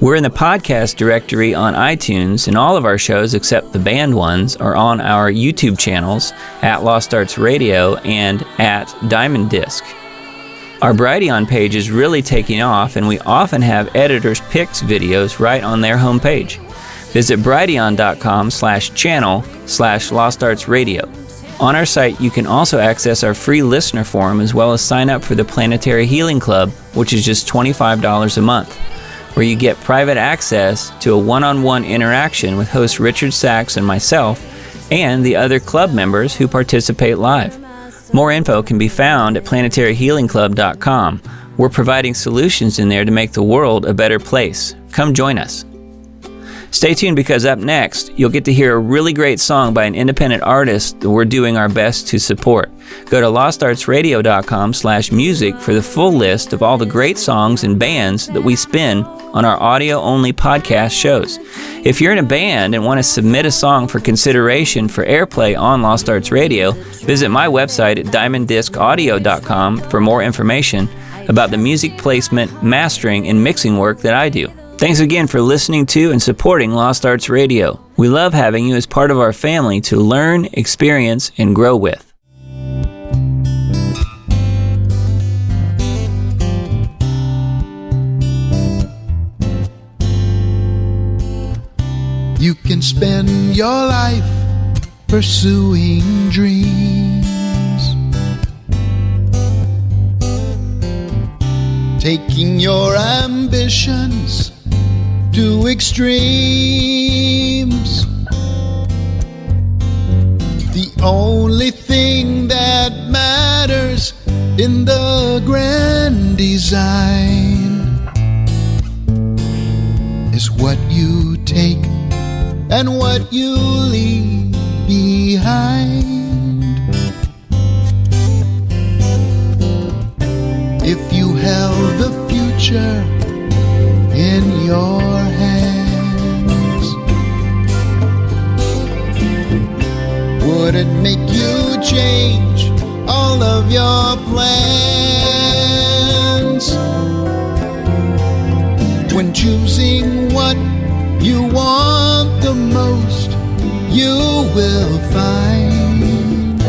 We're in the podcast directory on iTunes, and all of our shows except the banned ones are on our YouTube channels at Lost Arts Radio and at Diamond Disc. Our Brighteon page is really taking off, and we often have editors' picks videos right on their homepage. Visit brighteon.com/channel/LostArtsRadio. On our site, you can also access our free listener forum as well as sign up for the Planetary Healing Club, which is just $25 a month, where you get private access to a one-on-one interaction with host Richard Sachs and myself and the other club members who participate live. More info can be found at planetaryhealingclub.com. We're providing solutions in there to make the world a better place. Come join us. Stay tuned, because up next, you'll get to hear a really great song by an independent artist that we're doing our best to support. Go to lostartsradio.com/music for the full list of all the great songs and bands that we spin on our audio-only podcast shows. If you're in a band and want to submit a song for consideration for airplay on Lost Arts Radio, visit my website at diamonddiscaudio.com for more information about the music placement, mastering, and mixing work that I do. Thanks again for listening to and supporting Lost Arts Radio. We love having you as part of our family to learn, experience, and grow with. You can spend your life pursuing dreams, taking your ambitions to extremes. The only thing that matters in the grand design is what you take and what you leave behind. If you held the future in your hands, would it make you change all of your plans? When choosing what you want the most, you will find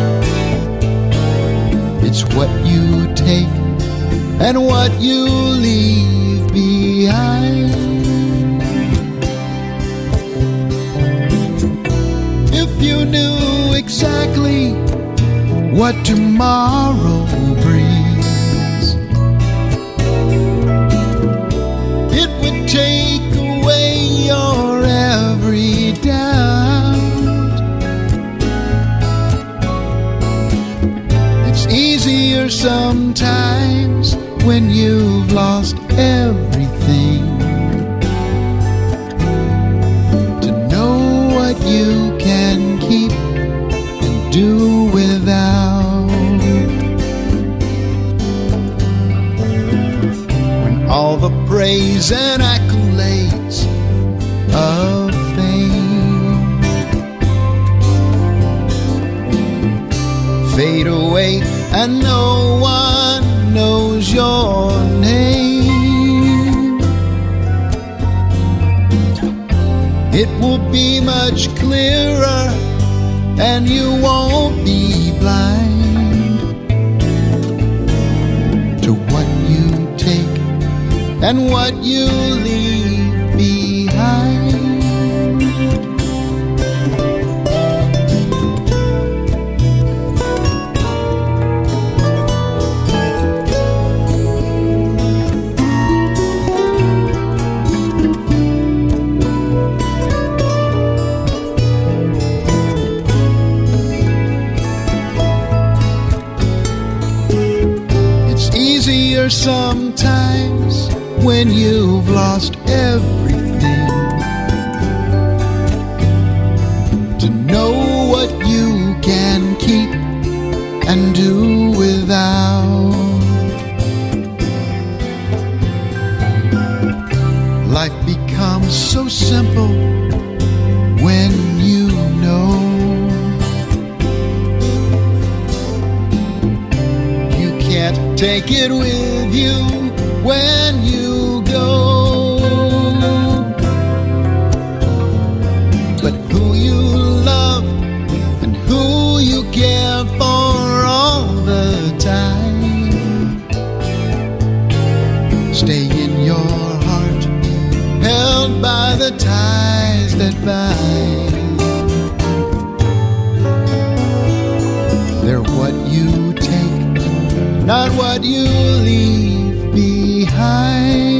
it's what you take and what you leave behind. If you knew exactly what tomorrow brings, it would take away your every doubt. It's easier sometimes when you've lost everything to know what you can keep and do without. When all the praise and accolades of fame fade away, and no one knows your name. It will be much clearer, and you won't be blind to what you take and what you leave behind. Easier sometimes when you've lost everything to know what you can keep and do without. Life becomes so simple when you know. Take it with you when you go. But who you love and who you care for all the time stay in your heart, held by the ties that bind. They're what you take, not what you leave behind.